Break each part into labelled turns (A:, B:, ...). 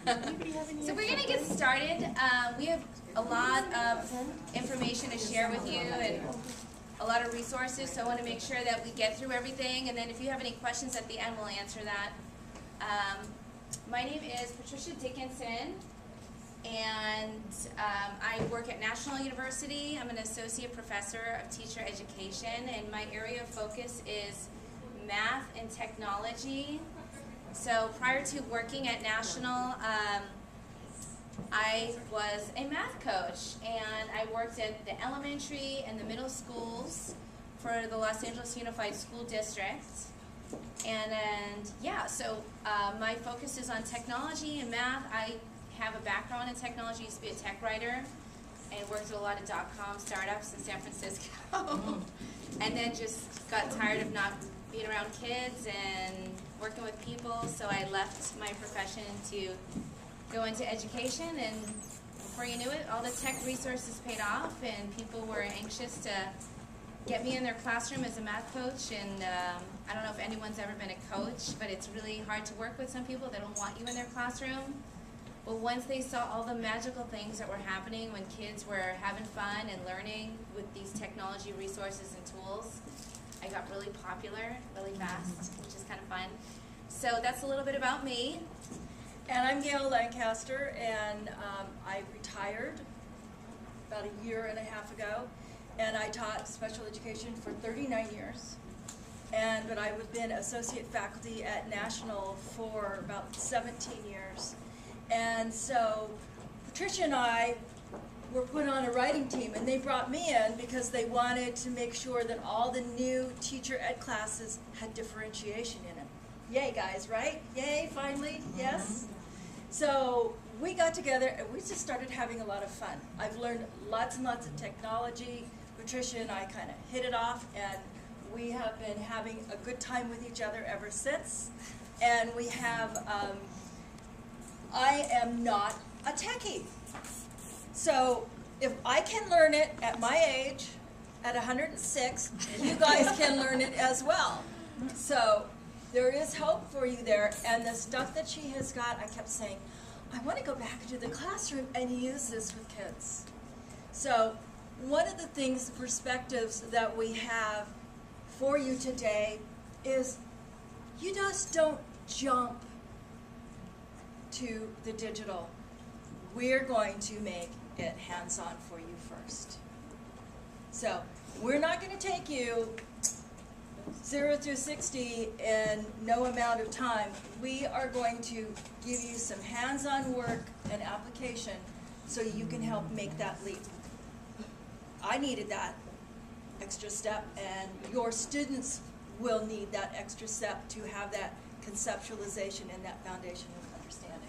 A: So we're going to get started. We have a lot of information to share with you and a lot of resources, so I want to make sure that we get through everything, and then if you have any questions at the end, we'll answer that. My name is Patricia Dickinson, and I work at National University. I'm an associate professor of teacher education, and my area of focus is math and technology. So prior to working at National, I was a math coach, and I worked at the elementary and the middle schools for the Los Angeles Unified School District. And yeah, so my focus is on technology and math. I have a background in technology. I used to be a tech writer and worked with a lot of .com startups in San Francisco. And then just got tired of not being around kids and working with people, so I left my profession to go into education, and before you knew it, all the tech resources paid off, and people were anxious to get me in their classroom as a math coach. And I don't know if anyone's ever been a coach, but it's really hard to work with some people that don't want you in their classroom. But once they saw all the magical things that were happening when kids were having fun and learning with these technology resources and tools, I got really popular really fast, which is kind of fun. So that's a little bit about me.
B: And I'm Gail Lancaster, and I retired about a year and a half ago, and I taught special education for 39 years. But I've been associate faculty at National for about 17 years. And so Patricia and I were put on a writing team, and they brought me in because they wanted to make sure that all the new teacher ed classes had differentiation in them. Yay, guys, right? Yay, finally, yes? So we got together and we just started having a lot of fun. I've learned lots and lots of technology. Patricia and I kind of hit it off, and we have been having a good time with each other ever since. And we have, I am not a techie. So if I can learn it at my age, at 106, you guys can learn it as well. So there is hope for you there. And the stuff that she has got, I kept saying, I want to go back into the classroom and use this with kids. So one of the things, perspectives that we have for you today is you just don't jump to the digital. We're going to make it hands-on for you first. So we're not going to take you 0 through 60 in no amount of time. We are going to give you some hands-on work and application so you can help make that leap. I needed that extra step, and your students will need that extra step to have that conceptualization and that foundation of understanding.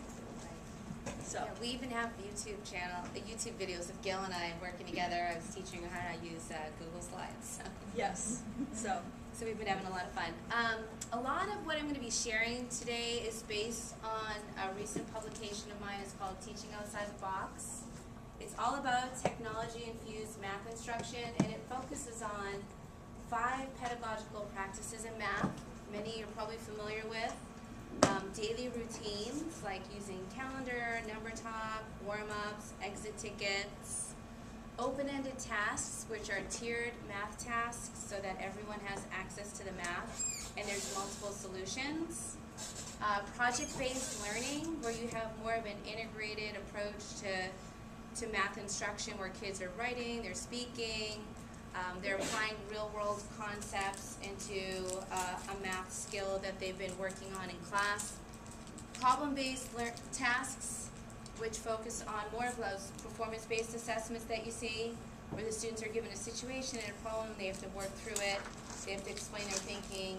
B: So
A: yeah, we even have a YouTube channel, YouTube videos of Gail and I working together. I was teaching her how to use Google Slides. So.
B: Yes.
A: So we've been having a lot of fun. A lot of what I'm going to be sharing today is based on a recent publication of mine. It's called Teaching Outside the Box. It's all about technology-infused math instruction, and it focuses on 5 pedagogical practices in math. Many you're probably familiar with. Daily routines like using calendar, number talk, warm-ups, exit tickets, open-ended tasks, which are tiered math tasks so that everyone has access to the math and there's multiple solutions. Project-based learning, where you have more of an integrated approach to math instruction, where kids are writing, they're speaking, they're applying real-world concepts into a math skill that they've been working on in class. Problem-based tasks, which focus on more of those performance-based assessments that you see, where the students are given a situation and a problem, they have to work through it, they have to explain their thinking,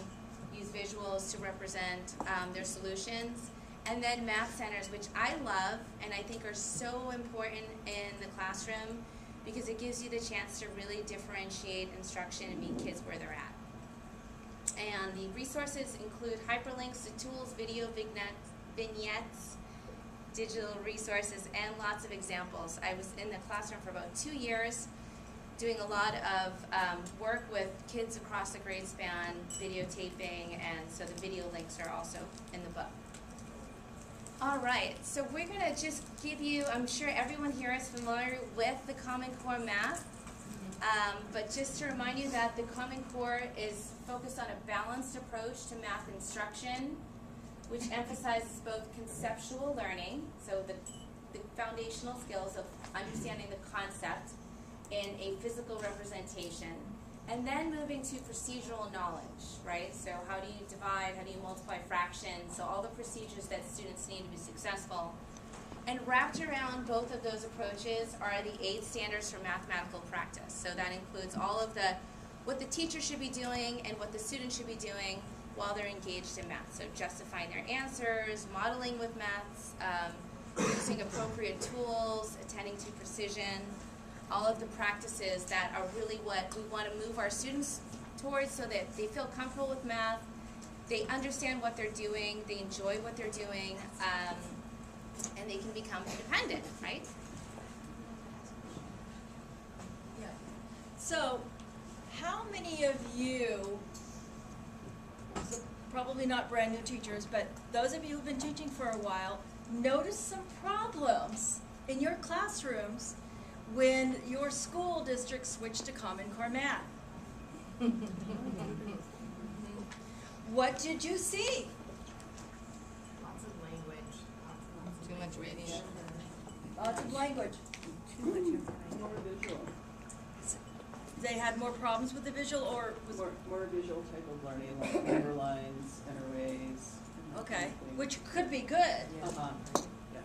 A: use visuals to represent their solutions. And then math centers, which I love and I think are so important in the classroom, because it gives you the chance to really differentiate instruction and meet kids where they're at. And the resources include hyperlinks to tools, video vignettes, digital resources, and lots of examples. I was in the classroom for about 2 years doing a lot of work with kids across the grade span, videotaping, and so the video links are also in the book. All right, so we're gonna just give you, I'm sure everyone here is familiar with the Common Core math, but just to remind you that the Common Core is focused on a balanced approach to math instruction, which emphasizes both conceptual learning, so the foundational skills of understanding the concept in a physical representation, and then moving to procedural knowledge, right? So how do you divide, how do you multiply fractions, so all the procedures that students need to be successful. And wrapped around both of those approaches are the 8 standards for mathematical practice. So that includes all of what the teacher should be doing and what the student should be doing while they're engaged in math. So justifying their answers, modeling with maths, using appropriate tools, attending to precision, all of the practices that are really what we want to move our students towards so that they feel comfortable with math, they understand what they're doing, they enjoy what they're doing, and they can become independent, right?
B: Yeah. So, how many of you, so probably not brand new teachers, but those of you who've been teaching for a while, notice some problems in your classrooms when your school district switched to Common Core math? What did you see?
C: Lots of language.
A: Too much reading.
B: Lots of language.
C: Too much information.
D: More visual.
B: They had more problems with the visual, or was
D: More visual type of learning, like number lines, interways.
B: okay, which could be good.
D: Uh-huh, yeah.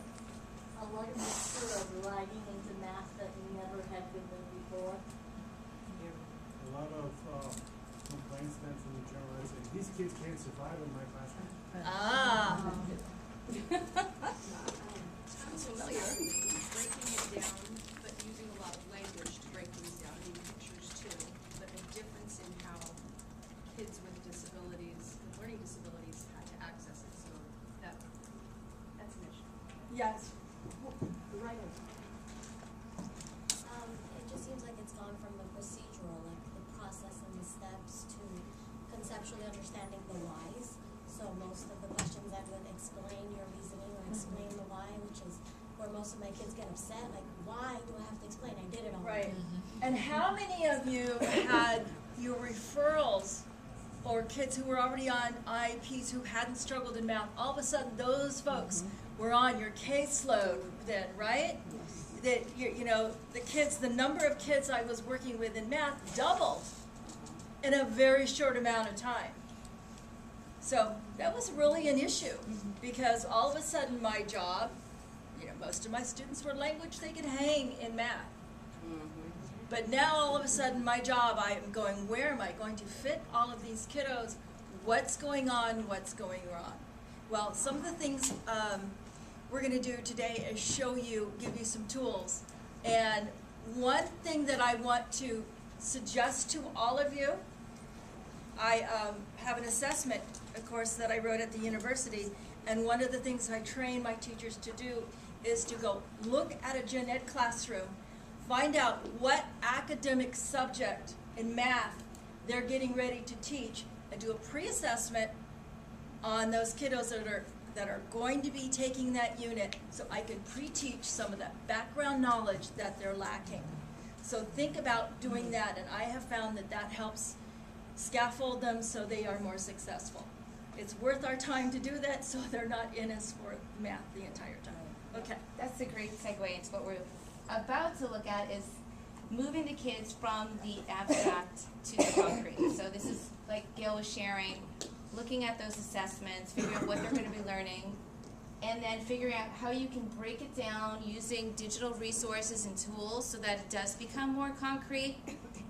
E: A lot of mixture of writing into math that never had been done before.
F: A lot of complaints then from the general ed saying, these kids can't survive in my classroom.
B: Ah.
A: Sounds familiar.
C: Breaking it down, but using a lot of language to break things down, and pictures too, but a difference in how kids with disabilities, with learning disabilities, had to access it, so that's an issue.
B: Yes.
E: It just seems like it's gone from the procedural, like the process and the steps, to conceptually understanding the whys. So most of the questions I would explain your reasoning or explain the why, which is where most of my kids get upset, like, why do I have to explain? I did it already.
B: Right. And how many of you had your referrals or kids who were already on IEPs who hadn't struggled in math, all of a sudden those folks were on your caseload then, right? That, you know, the number of kids I was working with in math doubled in a very short amount of time. So that was really an issue, because all of a sudden my job, you know, most of my students were language they could hang in math. But now all of a sudden my job, I am going, where am I going to fit all of these kiddos? What's going on? What's going wrong? Well, some of the things we're going to do today is give you some tools. And one thing that I want to suggest to all of you, I have an assessment, of course, that I wrote at the university, and one of the things I train my teachers to do is to go look at a gen ed classroom, find out what academic subject in math they're getting ready to teach, and do a pre-assessment on those kiddos that are going to be taking that unit, so I can pre-teach some of that background knowledge that they're lacking. So think about doing that, and I have found that that helps scaffold them so they are more successful. It's worth our time to do that so they're not in us for math the entire time. Okay.
A: That's a great segue into what we're about to look at, is moving the kids from the abstract to the concrete. So this is, like Gail was sharing, looking at those assessments, figuring out what they're going to be learning, and then figuring out how you can break it down using digital resources and tools so that it does become more concrete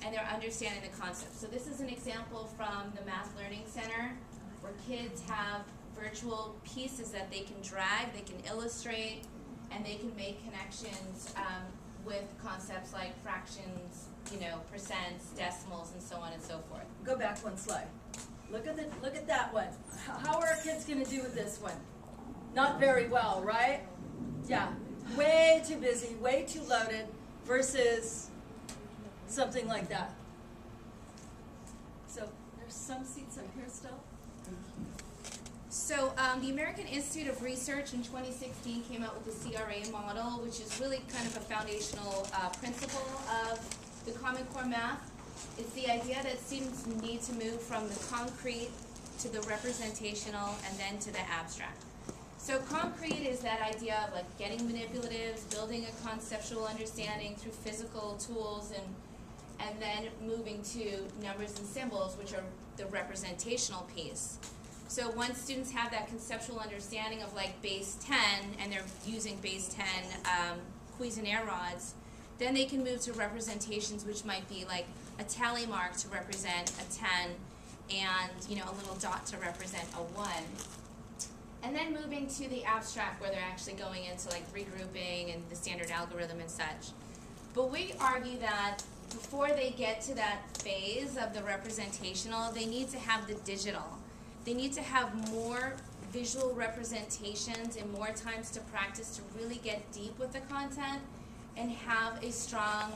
A: and they're understanding the concept. So this is an example from the Math Learning Center, where kids have virtual pieces that they can drag, they can illustrate, and they can make connections with concepts like fractions, percents, decimals, and so on and so forth.
B: Go back one slide. Look at that one. How are our kids going to do with this one? Not very well, right? Yeah, way too busy, way too loaded, versus something like that. So there's some seats up here still.
A: So the American Institute of Research in 2016 came out with the CRA model, which is really kind of a foundational principle of the Common Core math. It's the idea that students need to move from the concrete to the representational and then to the abstract. So concrete is that idea of like getting manipulatives, building a conceptual understanding through physical tools, and then moving to numbers and symbols, which are the representational piece. So once students have that conceptual understanding of like base 10, and they're using base 10 Cuisenaire rods, then they can move to representations, which might be like a tally mark to represent a 10, and a little dot to represent a 1. And then moving to the abstract, where they're actually going into like regrouping and the standard algorithm and such. But we argue that before they get to that phase of the representational, they need to have the digital. They need to have more visual representations and more times to practice to really get deep with the content and have a strong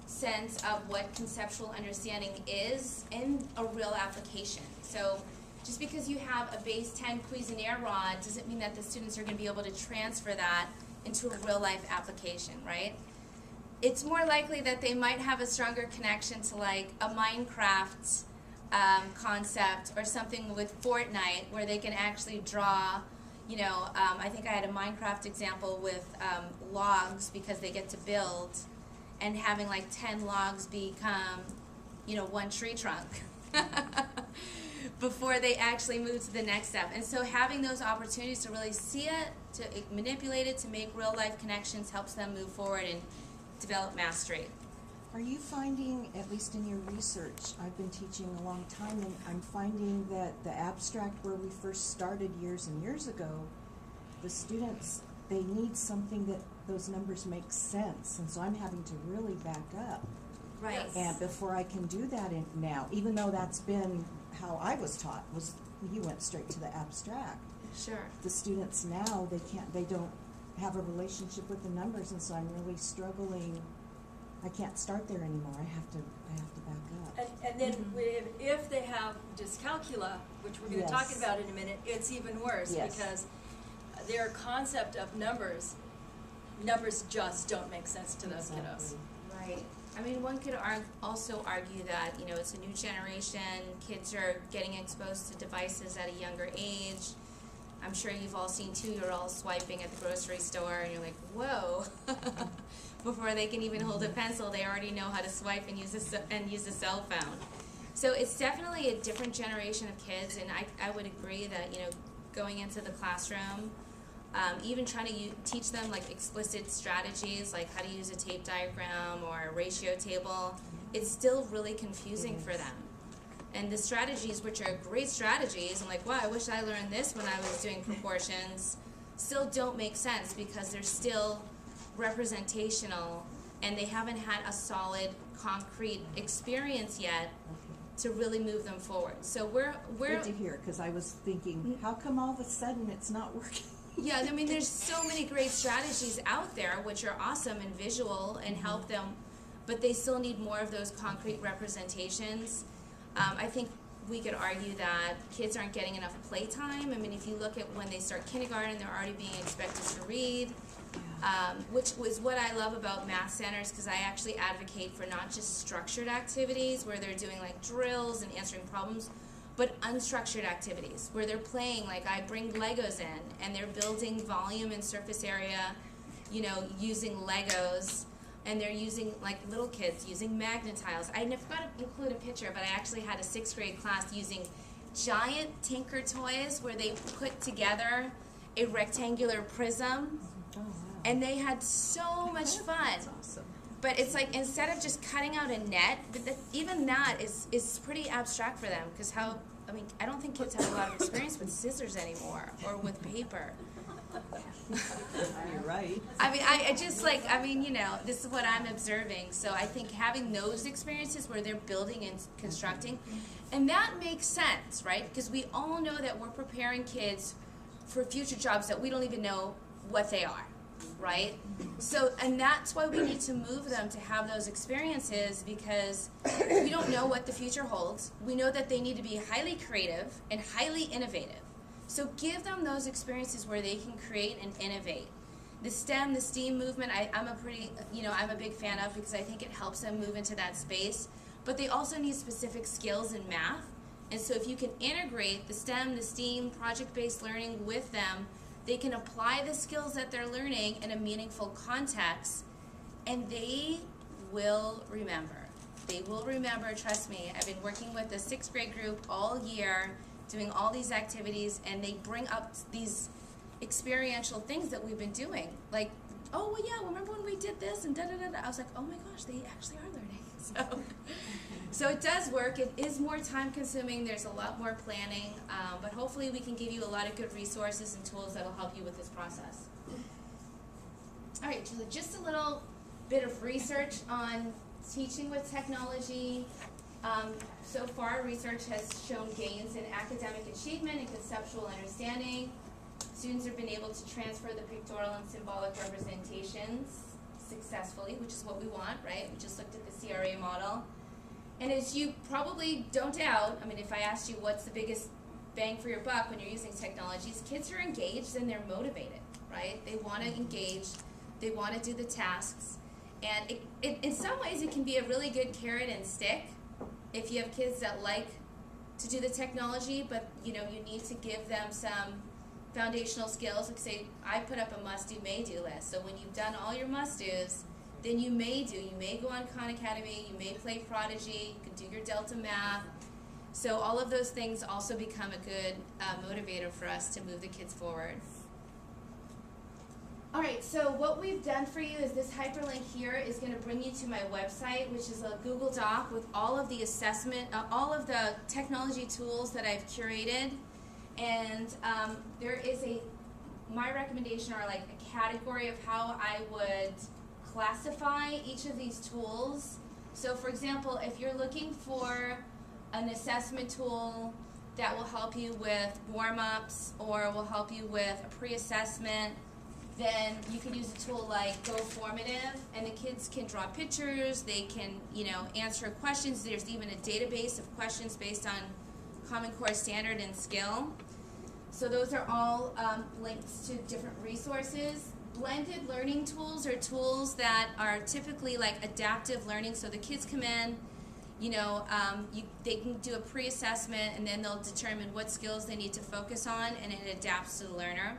A: sense of what conceptual understanding is in a real application. So just because you have a base 10 Cuisenaire rod doesn't mean that the students are going to be able to transfer that into a real life application, right? It's more likely that they might have a stronger connection to like a Minecraft concept or something with Fortnite, where they can actually draw, I think I had a Minecraft example with logs, because they get to build, and having like 10 logs become, one tree trunk before they actually move to the next step. And so having those opportunities to really see it, to manipulate it, to make real life connections helps them move forward and develop mastery.
G: Are you finding, at least in your research, I've been teaching a long time, and I'm finding that the abstract where we first started years and years ago, the students, they need something that those numbers make sense, and so I'm having to really back up.
A: Right.
G: And before I can do that now, even though that's been how I was taught, was you went straight to the abstract.
A: Sure.
G: The students now, they don't have a relationship with the numbers, and so I'm really struggling. I can't start there anymore. I have to back up.
B: And then if they have dyscalculia, which we're going to talk
G: Yes.
B: about in a minute, it's even worse,
G: Yes.
B: because their concept of numbers just don't make sense to those kiddos.
A: Right. I mean, one could also argue that, it's a new generation. Kids are getting exposed to devices at a younger age. I'm sure you've all seen 2-year-olds swiping at the grocery store, and you're like, whoa. Before they can even hold a pencil, they already know how to swipe and use a cell phone. So it's definitely a different generation of kids, and I would agree that, going into the classroom, even trying to teach them like explicit strategies, like how to use a tape diagram or a ratio table, it's still really confusing for them. And the strategies, which are great strategies, and like, wow, I wish I learned this when I was doing proportions, still don't make sense because they're still representational and they haven't had a solid, concrete experience yet to really move them forward. So we're
G: Good to hear, because I was thinking, how come all of a sudden it's not working?
A: Yeah, I mean, there's so many great strategies out there which are awesome and visual and help them, but they still need more of those concrete representations. I think we could argue that kids aren't getting enough playtime. I mean, if you look at when they start kindergarten, they're already being expected to read, which was what I love about math centers, because I actually advocate for not just structured activities where they're doing like drills and answering problems, but unstructured activities where they're playing, like I bring Legos in and they're building volume and surface area, using Legos, and they're using, like little kids, using magnet tiles. I forgot to include a picture, but I actually had a 6th grade class using giant Tinker toys where they put together a rectangular prism,
G: Oh, wow.
A: and they had so much fun.
D: That's awesome.
A: But it's like, instead of just cutting out a net, even that is pretty abstract for them, because I don't think kids have a lot of experience with scissors anymore, or with paper.
D: You're right.
A: This is what I'm observing. So I think having those experiences where they're building and constructing, and that makes sense, right? Because we all know that we're preparing kids for future jobs that we don't even know what they are, right? So, and that's why we need to move them to have those experiences, because we don't know what the future holds. We know that they need to be highly creative and highly innovative. So give them those experiences where they can create and innovate. The STEM, the STEAM movement, I'm a big fan of, because I think it helps them move into that space. But they also need specific skills in math. And so if you can integrate the STEM, the STEAM, project-based learning with them, they can apply the skills that they're learning in a meaningful context, and they will remember. They will remember, trust me. I've been working with a 6th grade group all year, doing all these activities, and they bring up these experiential things that we've been doing. Like, oh, well, yeah, remember when we did this and da-da-da-da? I was like, oh my gosh, they actually are learning. So it does work. It is more time consuming. There's a lot more planning, but hopefully we can give you a lot of good resources and tools that will help you with this process. All right, so just a little bit of research on teaching with technology. So far, research has shown gains in academic achievement and conceptual understanding. Students have been able to transfer the pictorial and symbolic representations successfully, which is what we want, right? We just looked at the CRA model. And as you probably don't doubt, I mean, if I asked you what's the biggest bang for your buck when you're using technologies, kids are engaged and they're motivated, right? They want to engage, they want to do the tasks. And in some ways, it can be a really good carrot and stick if you have kids that like to do the technology, but you need to give them some foundational skills. Like say, I put up a must-do, may-do list. So when you've done all your must-dos, then you may go on Khan Academy, you may play Prodigy, you can do your Delta Math. So all of those things also become a good motivator for us to move the kids forward. All right, so what we've done for you is this hyperlink here is going to bring you to my website, which is a Google Doc with all of the assessment, all of the technology tools that I've curated. And there is my recommendation are like a category of how I would classify each of these tools. So for example, if you're looking for an assessment tool that will help you with warm-ups or will help you with a pre-assessment, then you can use a tool like Go Formative, and the kids can draw pictures, they can, answer questions. There's even a database of questions based on Common Core Standard and skill. So those are all links to different resources. Blended learning tools are tools that are typically like adaptive learning. So the kids come in, they can do a pre-assessment, and then they'll determine what skills they need to focus on, and it adapts to the learner.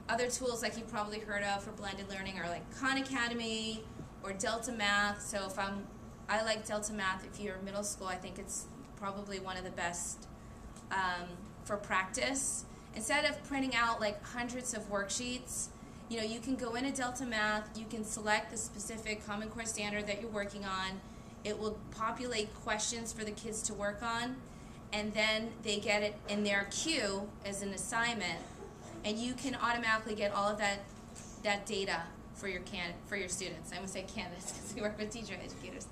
A: Other tools like you've probably heard of for blended learning are like Khan Academy or Delta Math. So I like Delta Math. If you're middle school, I think it's probably one of the best for practice. Instead of printing out like hundreds of worksheets, you can go into Delta Math, you can select the specific Common Core Standard that you're working on. It will populate questions for the kids to work on, and then they get it in their queue as an assignment. And you can automatically get all of that data for your students. I would say candidates because we work with teacher educators.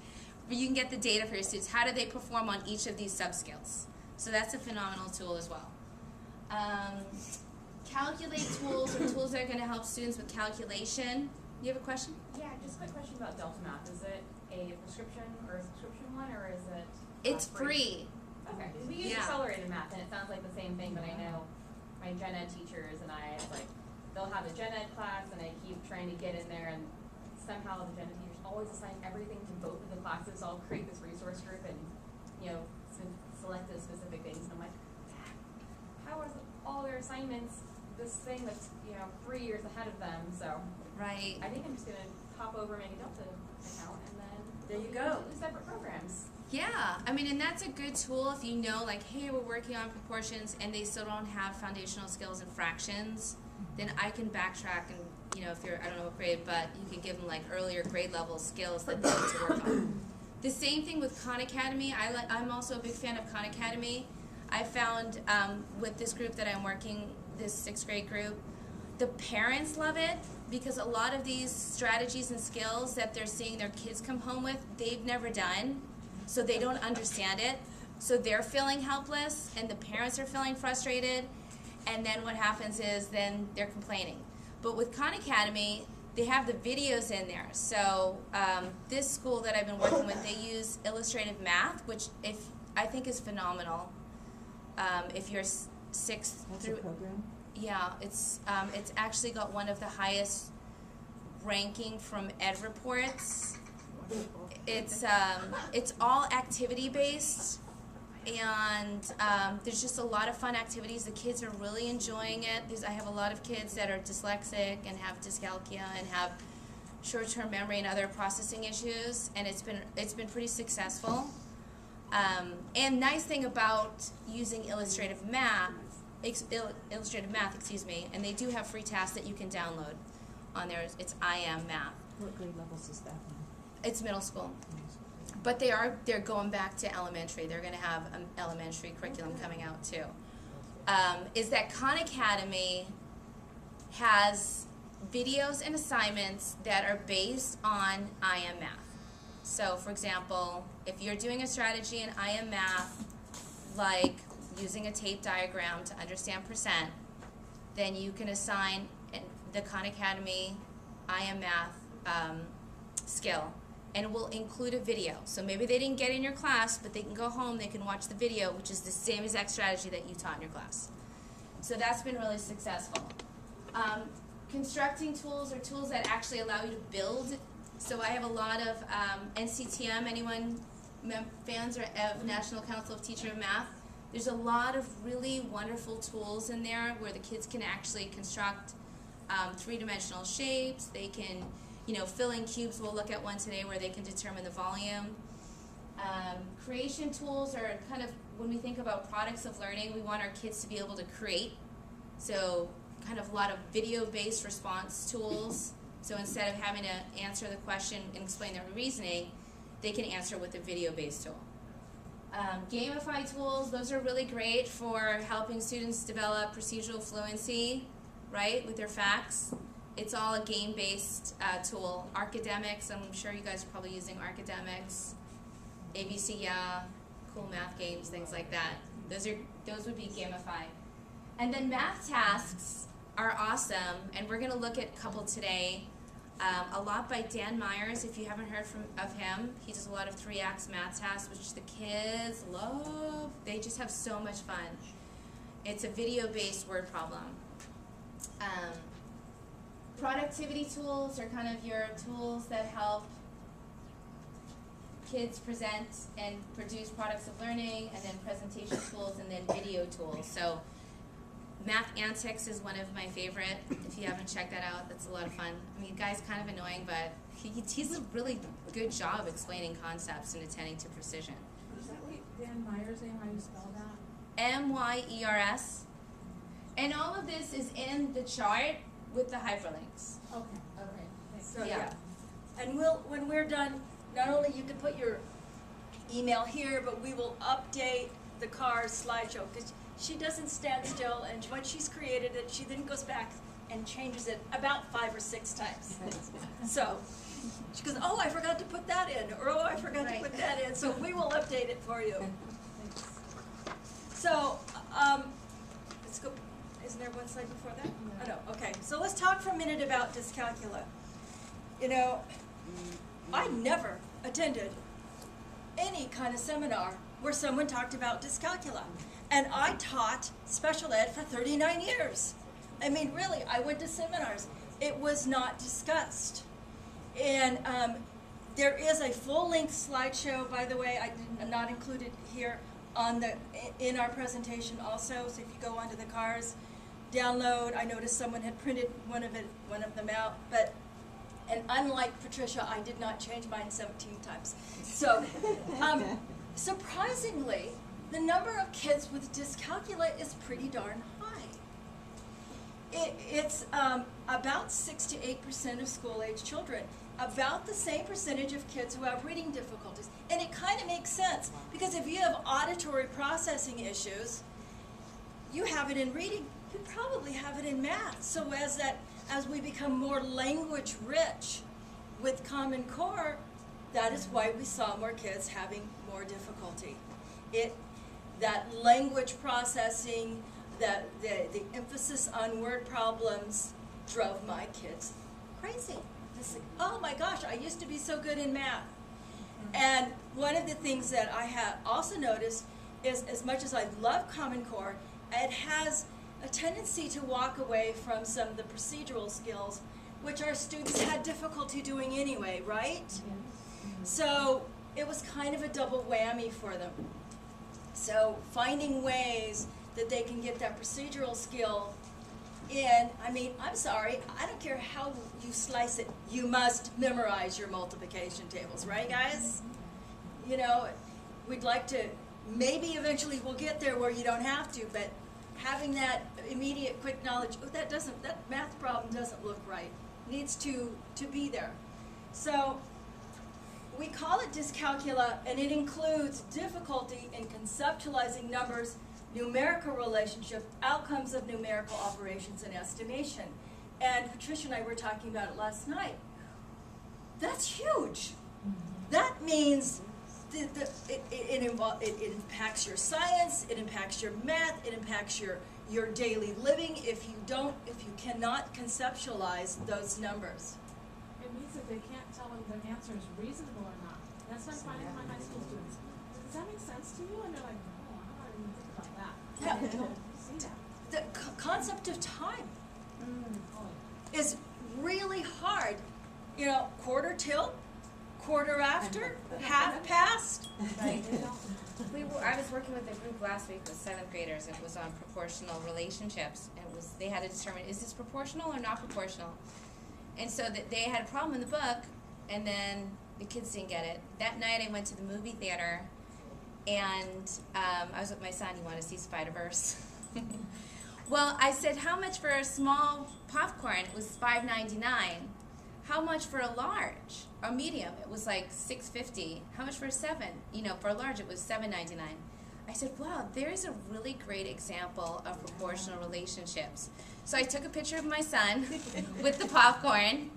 A: But you can get the data for your students. How do they perform on each of these sub-skills? So that's a phenomenal tool as well. Calculate tools are tools that are going to help students with calculation. You have a question?
H: Yeah, just a quick question about Delta Math. Is it a prescription or a subscription one, or is it
A: It's free.
H: Okay. We use accelerated math, and it sounds like the same thing, but I know my gen ed teachers and they'll have a gen ed class, and I keep trying to get in there, and somehow the gen ed teachers always assign everything to both of the classes. So I'll create this resource group and, select those specific things. And I'm like, how is all their assignments this thing that's, 3 years ahead of them? So
A: Right.
H: I think I'm just going to hop over and make a Delta account, and then
B: There you go.
H: do separate programs.
A: Yeah, and that's a good tool if you know, like, hey, we're working on proportions and they still don't have foundational skills in fractions, then I can backtrack and, if you're, I don't know what grade, but you can give them, like, earlier grade level skills that they need to work on. The same thing with Khan Academy. I'm also a big fan of Khan Academy. I found with this group that I'm working, this 6th grade group, the parents love it because a lot of these strategies and skills that they're seeing their kids come home with, they've never done. So they don't understand it. So they're feeling helpless, and the parents are feeling frustrated. And then what happens is then they're complaining. But with Khan Academy, they have the videos in there. So this school that I've been working with, they use illustrative math, which I think is phenomenal. If you're 6th
G: That's a
A: through,
G: program?
A: yeah, it's actually got one of the highest ranking from Ed Reports. It's all activity based, and there's just a lot of fun activities. The kids are really enjoying it. I have a lot of kids that are dyslexic and have dyscalculia and have short-term memory and other processing issues, and it's been pretty successful. And nice thing about using illustrative math, excuse me, and they do have free tasks that you can download on there. It's I Am Math.
G: What grade levels is that in?
A: It's middle school, but they're going back to elementary. They're going to have an elementary curriculum coming out too. Is that Khan Academy has videos and assignments that are based on I Am Math. So, for example, if you're doing a strategy in I Am Math, like using a tape diagram to understand percent, then you can assign the Khan Academy I Am Math skill, and it will include a video. So maybe they didn't get in your class, but they can go home, they can watch the video, which is the same exact strategy that you taught in your class. So that's been really successful. Constructing tools are tools that actually allow you to build. So I have a lot of NCTM, anyone fans of National Council of Teacher of Math? There's a lot of really wonderful tools in there where the kids can actually construct three-dimensional shapes. They can, fill in cubes. We'll look at one today where they can determine the volume. Creation tools are kind of, when we think about products of learning, we want our kids to be able to create. So kind of a lot of video-based response tools. So instead of having to answer the question and explain their reasoning, they can answer with a video-based tool. Gamify tools, those are really great for helping students develop procedural fluency, right, with their facts. It's all a game-based tool. Archidemics, I'm sure you guys are probably using Archidemics, ABC, yeah, cool math games, things like that. Those would be Gamify. And then math tasks are awesome, and we're going to look at a couple today. A lot by Dan Myers, if you haven't heard of him. He does a lot of 3-acts math tasks, which the kids love. They just have so much fun. It's a video-based word problem. Productivity tools are kind of your tools that help kids present and produce products of learning, and then presentation tools, and then video tools. So Math Antics is one of my favorite. If you haven't checked that out, that's a lot of fun. I mean, the guy's kind of annoying, but he's a really good job explaining concepts and attending to precision.
C: Is that what Dan Myers' name? How do you spell that?
A: M-Y-E-R-S. And all of this is in the chart with the hyperlinks.
C: Okay. Thanks.
B: So,
A: Yeah.
B: And when we're done, not only you can put your email here, but we will update the CARS slideshow, because she doesn't stand still, and once she's created it, she then goes back and changes it about 5 or 6 times. So she goes, oh, I forgot to put that in, or oh, I forgot to put that in. So we will update it for you. So let's go. Isn't there one slide before that? Oh, no. Okay. So let's talk for a minute about dyscalculia. I never attended any kind of seminar where someone talked about dyscalculia. And I taught special ed for 39 years. I mean, really, I went to seminars. It was not discussed. And there is a full-length slideshow, by the way. I did not include it here in our presentation also. So if you go onto the CARS download, I noticed someone had printed one of them out. And unlike Patricia, I did not change mine 17 times. So surprisingly, the number of kids with dyscalculia is pretty darn high. It's about 6 to 8% of school-age children, about the same percentage of kids who have reading difficulties. And it kind of makes sense, because if you have auditory processing issues, you have it in reading, you probably have it in math. So as we become more language rich with Common Core, that is why we saw more kids having more difficulty. That language processing, the emphasis on word problems drove my kids crazy. Oh my gosh, I used to be so good in math. And one of the things that I have also noticed is, as much as I love Common Core, it has a tendency to walk away from some of the procedural skills, which our students had difficulty doing anyway, right? So it was kind of a double whammy for them. So finding ways that they can get that procedural skill in, I mean, I'm sorry, I don't care how you slice it, you must memorize your multiplication tables, right guys? You know, we'd like to, maybe eventually we'll get there where you don't have to, but having that immediate quick knowledge, oh, that math problem doesn't look right, needs to be there. So we call it dyscalculia, and it includes difficulty in conceptualizing numbers, numerical relationships, outcomes of numerical operations, and estimation. And Patricia and I were talking about it last night. That's huge. That means it impacts your science, it impacts your math, it impacts your daily living if you cannot conceptualize those numbers.
I: It means that they can't tell whether their answer is reasonable or not. That's what I'm finding with my high school students. Does that make sense to you? And they're like, oh, I don't even think about that.
B: Yeah.
I: They don't see that.
B: The concept of time is really hard. You know, quarter till, quarter after, half past.
A: Right. I was working with a group last week with 7th graders. It was on proportional relationships. And they had to determine, is this proportional or not proportional? And so they had a problem in the book, and then the kids didn't get it. That night I went to the movie theater, and I was with my son. He wanted to see Spider-Verse. Well, I said, how much for a small popcorn? It was $5.99. How much for a large or medium? It was like $6.50. How much for a 7? You know, for a large it was $7.99. I said, wow, there's a really great example of proportional relationships. So I took a picture of my son with the popcorn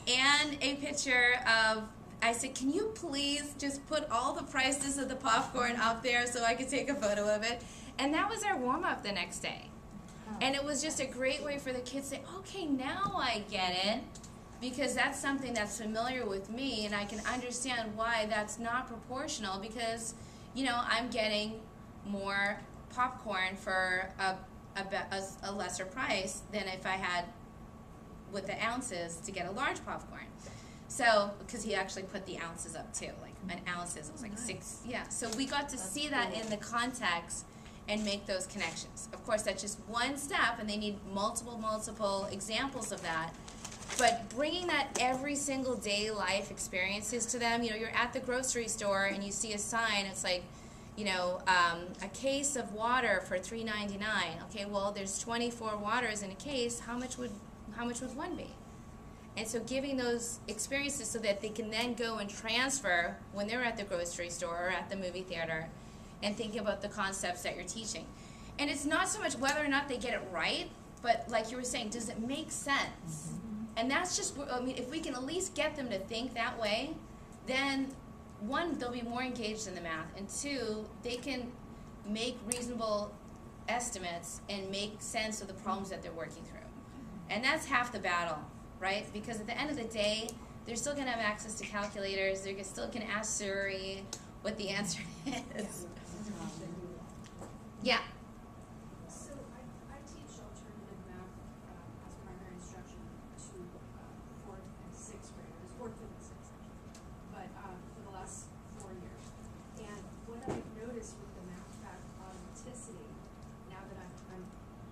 A: and a picture of, I said, can you please just put all the prices of the popcorn up there so I could take a photo of it? And that was our warm-up the next day. And it was just a great way for the kids to say, okay, now I get it, because that's something that's familiar with me, and I can understand why that's not proportional, because, you know, I'm getting more popcorn for a lesser price than if I had with the ounces to get a large popcorn. So, because he actually put the ounces up too, like an ounces, it was like 6, yeah. So we got to see that in the context and make those connections. Of course, that's just one step, and they need multiple examples of that. But bringing that every single day life experiences to them, you know, you're at the grocery store and you see a sign, it's like, you know, a case of water for $3.99. Okay, well, there's 24 waters in a case. How much would one be? And so giving those experiences so that they can then go and transfer when they're at the grocery store or at the movie theater, and thinking about the concepts that you're teaching. And it's not so much whether or not they get it right, but like you were saying, does it make sense? And that's just, I mean, if we can at least get them to think that way, then one, they'll be more engaged in the math, and two, they can make reasonable estimates and make sense of the problems that they're working through. And that's half the battle, right? Because at the end of the day, they're still going to have access to calculators, they're still going to ask Siri what the answer is. Yeah.
C: So I teach alternative math as primary instruction to 4th and 6th graders, 4th and 6th actually, but for the last 4 years. And what I've noticed with the math fact authenticity, now that I'm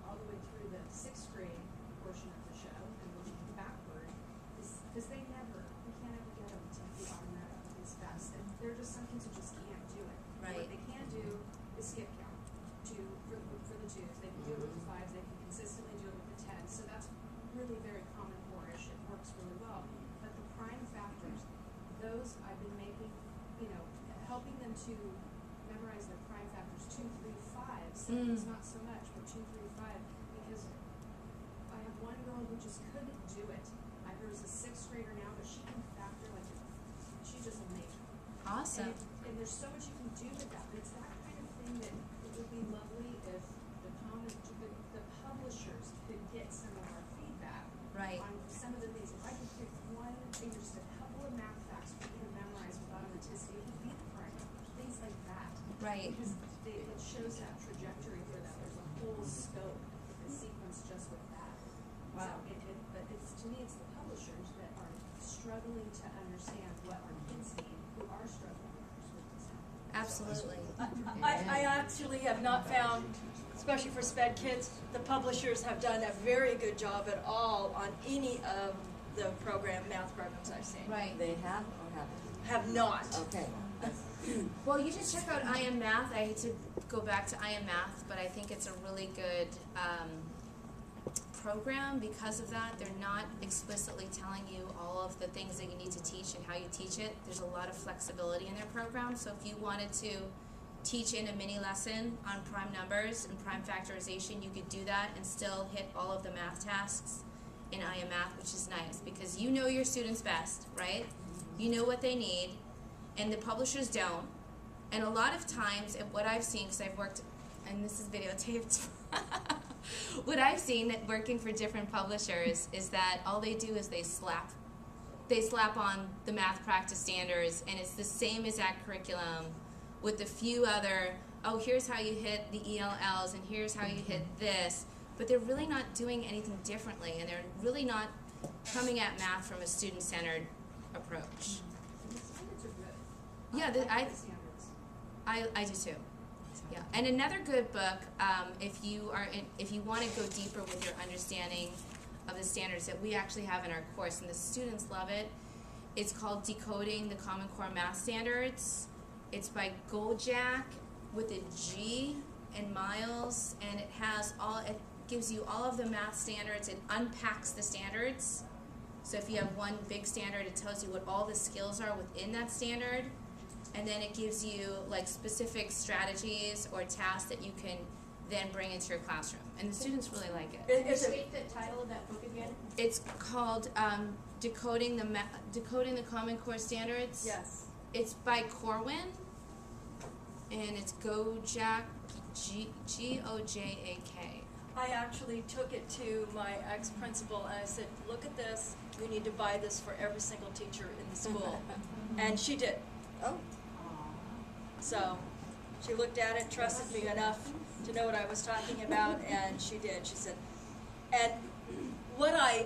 C: all the way through the 6th grade portion of the show and looking backward, is because we can't ever get them to be automatic as fast. And there are just some kids who just can't do it.
A: Right.
C: What they can do is skip count. For the 2s. They can do it with the 5s, they can consistently do it with the 10s. So that's really very common core-ish. It works really well. But the prime factors, those I've been making, you know, helping them to memorize their prime factors 2, 3, 5. 7 is not so much, but 2, 3, 5, because I have one girl who just couldn't do it. There's a 6th grader now, but she can factor like she's just amazing.
A: Awesome.
C: And there's so much you can do with that. But it's that kind of thing that it would be lovely if the publishers could get some of our feedback
A: Right.
C: on some of the things. If I could pick one thing, just a couple of math facts for you to memorize with authenticity, it would be the prime numbers, things like that.
A: Right.
C: Because it shows that trajectory for them. There's a whole scope, the sequence just with that.
D: Wow.
C: So but it's, to me, it's the publishers that are struggling to understand what our kids need, who are struggling with this.
A: Absolutely.
B: I actually have not found, especially for SPED kids, the publishers have done a very good job at all on any of the math programs I've seen.
A: Right.
J: They have or haven't?
B: Have not.
J: Okay.
A: Well, you should check out I Am Math. I hate to go back to I Am Math, but I think it's a really good program because of that. They're not explicitly telling you all of the things that you need to teach and how you teach it. There's a lot of flexibility in their program. So if you wanted to teach in a mini lesson on prime numbers and prime factorization, you could do that and still hit all of the math tasks in I Am Math, which is nice because you know your students best, right? You know what they need, and the publishers don't. And a lot of times, and what I've seen, because I've worked, and this is videotaped, what I've seen working for different publishers is that all they do is they slap on the math practice standards, and it's the same exact curriculum with a few other, oh, here's how you hit the ELLs, and here's how you hit this. But they're really not doing anything differently, and they're really not coming at math from a student-centered approach.
C: And the standards are good.
A: Yeah,
C: I like the standards.
A: I do too. Yeah, and another good book, if you want to go deeper with your understanding of the standards that we actually have in our course, and the students love it. It's called Decoding the Common Core Math Standards. It's by Goljak with a G and Miles, and it gives you all of the math standards. It unpacks the standards. So if you have one big standard, it tells you what all the skills are within that standard. And then it gives you like specific strategies or tasks that you can then bring into your classroom. And the students really like it.
C: Can you state the title of that book again?
A: It's called Decoding the Common Core Standards.
B: Yes.
A: It's by Corwin, and it's Gojak, G-O-J-A-K.
B: I actually took it to my ex-principal and I said, look at this, you need to buy this for every single teacher in the school. And she did.
J: Oh.
B: So she looked at it, trusted me enough to know what I was talking about, and she did. She said, and what I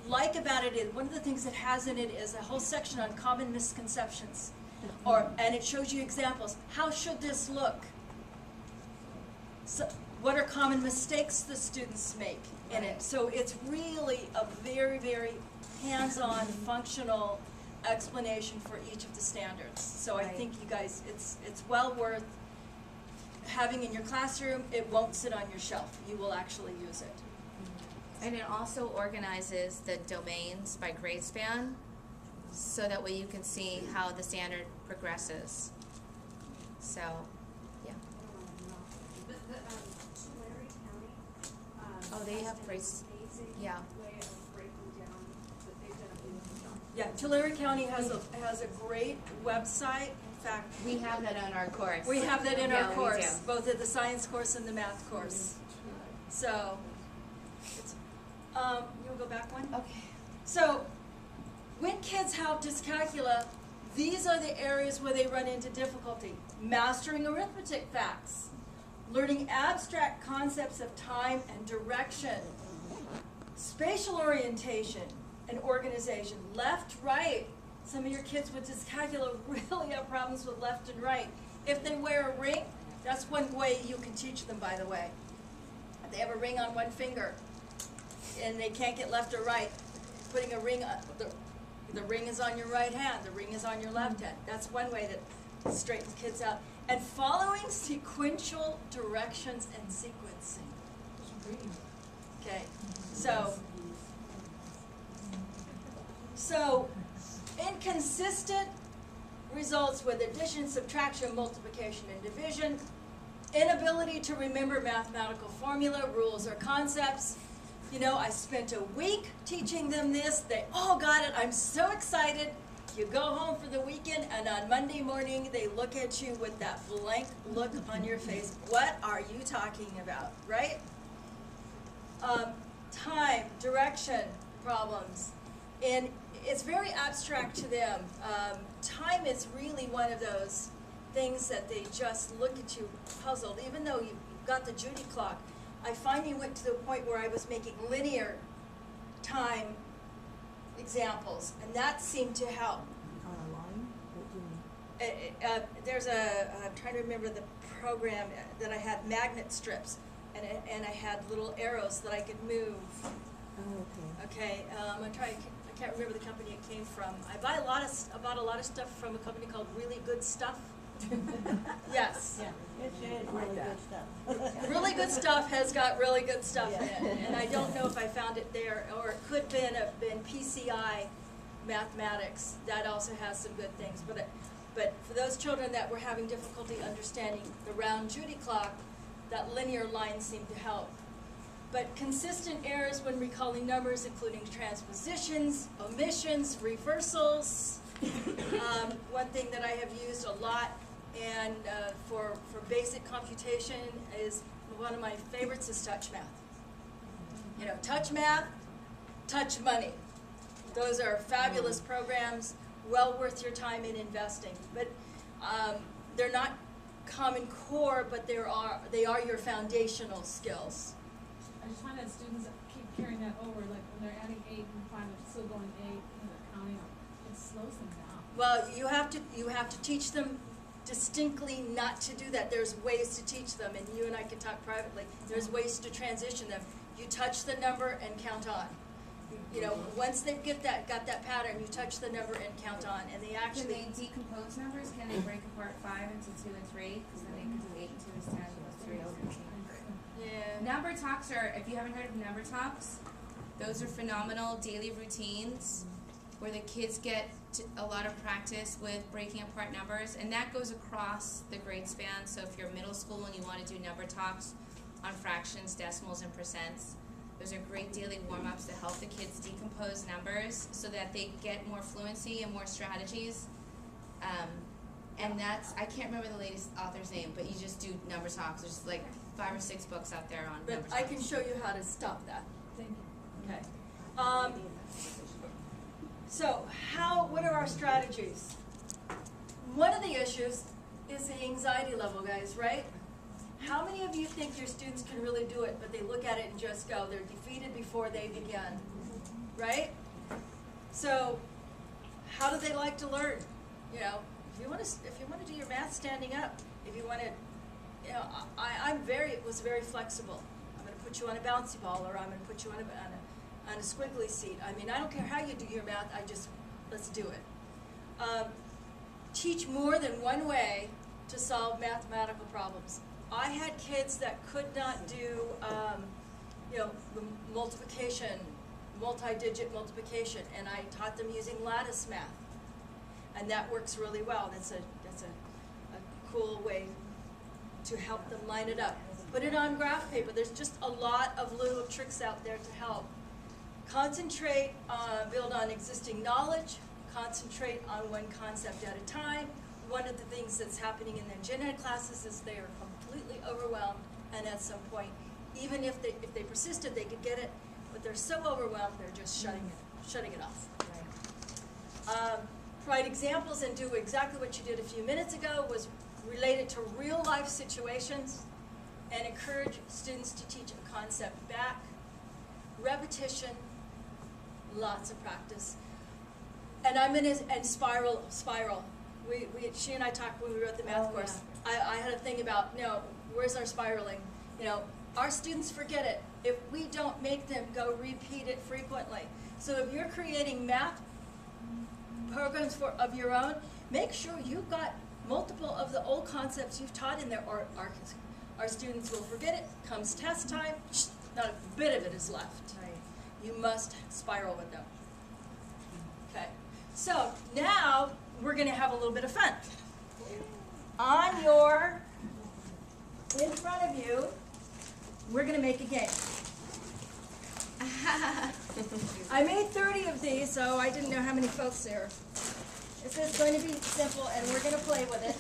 B: like about it is, one of the things it has in it is a whole section on common misconceptions. And it shows you examples. How should this look? So, what are common mistakes the students make in it? So it's really a very, very hands-on, functional explanation for each of the standards. So I think you guys, it's well worth having in your classroom. It won't sit on your shelf. You will actually use it.
A: And it also organizes the domains by grade span, so that way you can see how the standard progresses. So, yeah.
C: Tulare County.
A: Oh, they have
C: has an
A: grades.
C: amazing
A: Yeah.
C: way of breaking down, but they've done a beautiful job.
B: Yeah, Tulare County has a great website. In fact,
A: We have that on our course.
B: we have that in
A: Yeah,
B: our
A: we
B: course,
A: do.
B: both at the science course and the math course. So, it's, you'll go back one?
A: Okay.
B: So, when kids have dyscalculia, these are the areas where they run into difficulty. Mastering arithmetic facts, learning abstract concepts of time and direction, spatial orientation and organization, left, right. Some of your kids with dyscalculia really have problems with left and right. If they wear a ring, that's one way you can teach them, by the way. If they have a ring on one finger and they can't get left or right, putting a ring on, the ring is on your right hand, the ring is on your left hand. That's one way that straightens kids out. And following sequential directions and sequencing. Okay, so inconsistent results with addition, subtraction, multiplication, and division, inability to remember mathematical formula, rules, or concepts. You know, I spent a week teaching them this. They all got it. I'm so excited. You go home for the weekend, and on Monday morning, they look at you with that blank look on your face. What are you talking about, right? Time, direction problems. And it's very abstract to them. Time is really one of those things that they just look at you puzzled. Even though you've got the Judy clock, I finally went to the point where I was making linear time examples, and that seemed to help.
G: On a line? What do you mean?
B: There's I'm trying to remember the program that I had magnet strips, and I had little arrows that I could move.
G: Oh, okay.
B: Okay, I can't remember the company it came from. I bought a lot of stuff from a company called Really Good Stuff. Yes.
D: Yeah, it's really good stuff.
B: Really Good Stuff has got really good stuff in it, and I don't know if I found it there, or it could have been PCI Mathematics. That also has some good things, but for those children that were having difficulty understanding the round Judy clock, that linear line seemed to help. But consistent errors when recalling numbers, including transpositions, omissions, reversals. One thing that I have used a lot, and for basic computation, is one of my favorites is touch math. You know, touch math, touch money. Those are fabulous programs, well worth your time in investing. But they're not Common Core, but they are your foundational skills.
I: I just find that students keep carrying that over, like when they're adding 8 and 5, they're still going 8, and they're counting up. It slows them down.
B: Well, you have to teach them distinctly not to do that. There's ways to teach them, and you and I can talk privately. There's ways to transition them. You touch the number and count on. You know, once they got that pattern, you touch the number and count on, and they actually.
A: Can they decompose numbers? Can they break apart 5 into 2 and 3? Because then they can do 8 and 2 is 10 plus 3 is 15.
B: Yeah.
A: Number talks are, if you haven't heard of number talks, those are phenomenal daily routines where the kids get a lot of practice with breaking apart numbers, and that goes across the grade span. So if you're middle school and you want to do number talks on fractions, decimals, and percents, those are great daily warm-ups to help the kids decompose numbers so that they get more fluency and more strategies. And that's, I can't remember the latest author's name, but you just do number talks. There's like 5 or 6 books out there on number
B: But
A: talks.
B: I can show you how to stop that.
I: Thank you.
B: Okay. So what are our strategies? One of the issues is the anxiety level, guys, right? How many of you think your students can really do it, but they look at it and just go, they're defeated before they begin, right? So how do they like to learn? You know, if you want to do your math standing up, if you want to, you know, I was very flexible. I'm going to put you on a bouncy ball, or I'm going to put you on a squiggly seat. I mean, I don't care how you do your math. Let's do it. Teach more than one way to solve mathematical problems. I had kids that could not do, you know, the multiplication, multi-digit multiplication, and I taught them using lattice math, and that works really well. That's a cool way to help them line it up. Put it on graph paper. There's just a lot of little tricks out there to help. Concentrate, build on existing knowledge. Concentrate on one concept at a time. One of the things that's happening in their gen ed classes is they are completely overwhelmed, and at some point, even if they persisted, they could get it, but they're so overwhelmed, they're just shutting it off. Provide examples and do exactly what you did a few minutes ago, was related to real life situations, and encourage students to teach a concept back. Repetition, lots of practice. And I'm in and spiral. She and I talked when we wrote the math course. Yeah. I had a thing about, where's our spiraling? You know, our students forget it if we don't make them go repeat it frequently. So if you're creating math programs of your own, make sure you've got multiple of the old concepts you've taught in there, or our students will forget it. Comes test time, not a bit of it is left.
A: Right.
B: You must spiral with them. Okay, so now we're going to have a little bit of fun. In front of you, we're going to make a game. I made 30 of these, so I didn't know how many folks there. This is going to be simple, and we're going to play with it.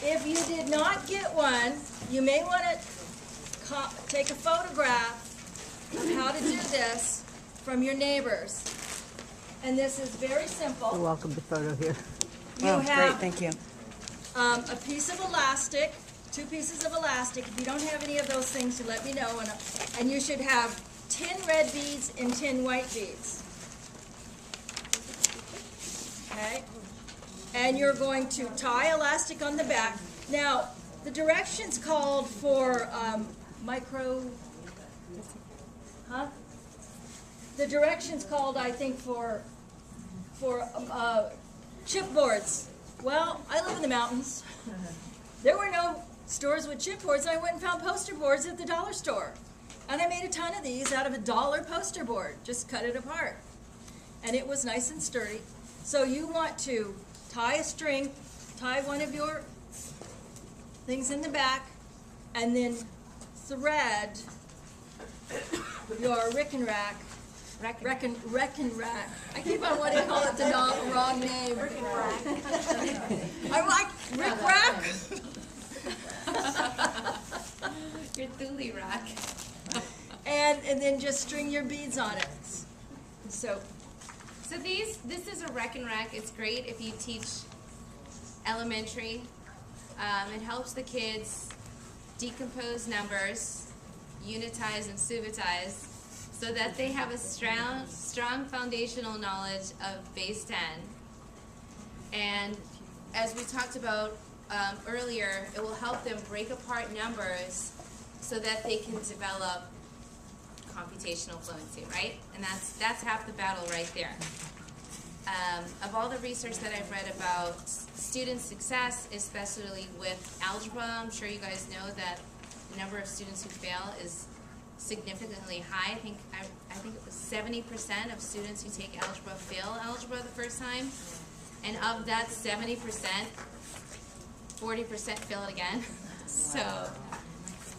B: If you did not get one, you may want to take a photograph of how to do this from your neighbors. And this is very simple.
D: You're welcome to photo here.
B: You have
D: great, thank you.
B: a piece of elastic 2 pieces of elastic. If you don't have any of those things, you let me know. And you should have 10 red beads and 10 white beads. Okay? And you're going to tie elastic on the back. Now, the directions called for the directions called, I think, for chipboards. Well, I live in the mountains. There were no stores with chipboards. I went and found poster boards at the dollar store. And I made a ton of these out of a $1 poster board. Just cut it apart. And it was nice and sturdy. So you want to tie a string, tie one of your things in the back, and then thread your reckon rack. I keep on wanting to call it the wrong name. Reckon rack. I like Rick Rack.
A: Your Thule rack.
B: And then just string your beads on it. So
A: this is a reckon rack. It's great if you teach elementary. It helps the kids decompose numbers, unitize and subitize, so that they have a strong foundational knowledge of base 10. And as we talked about earlier, it will help them break apart numbers so that they can develop computational fluency, right? And that's half the battle right there. Of all the research that I've read about student success, especially with algebra, I'm sure you guys know that the number of students who fail is significantly high. I think it was 70% of students who take algebra fail algebra the first time, and of that 70%, 40% fail it again. So,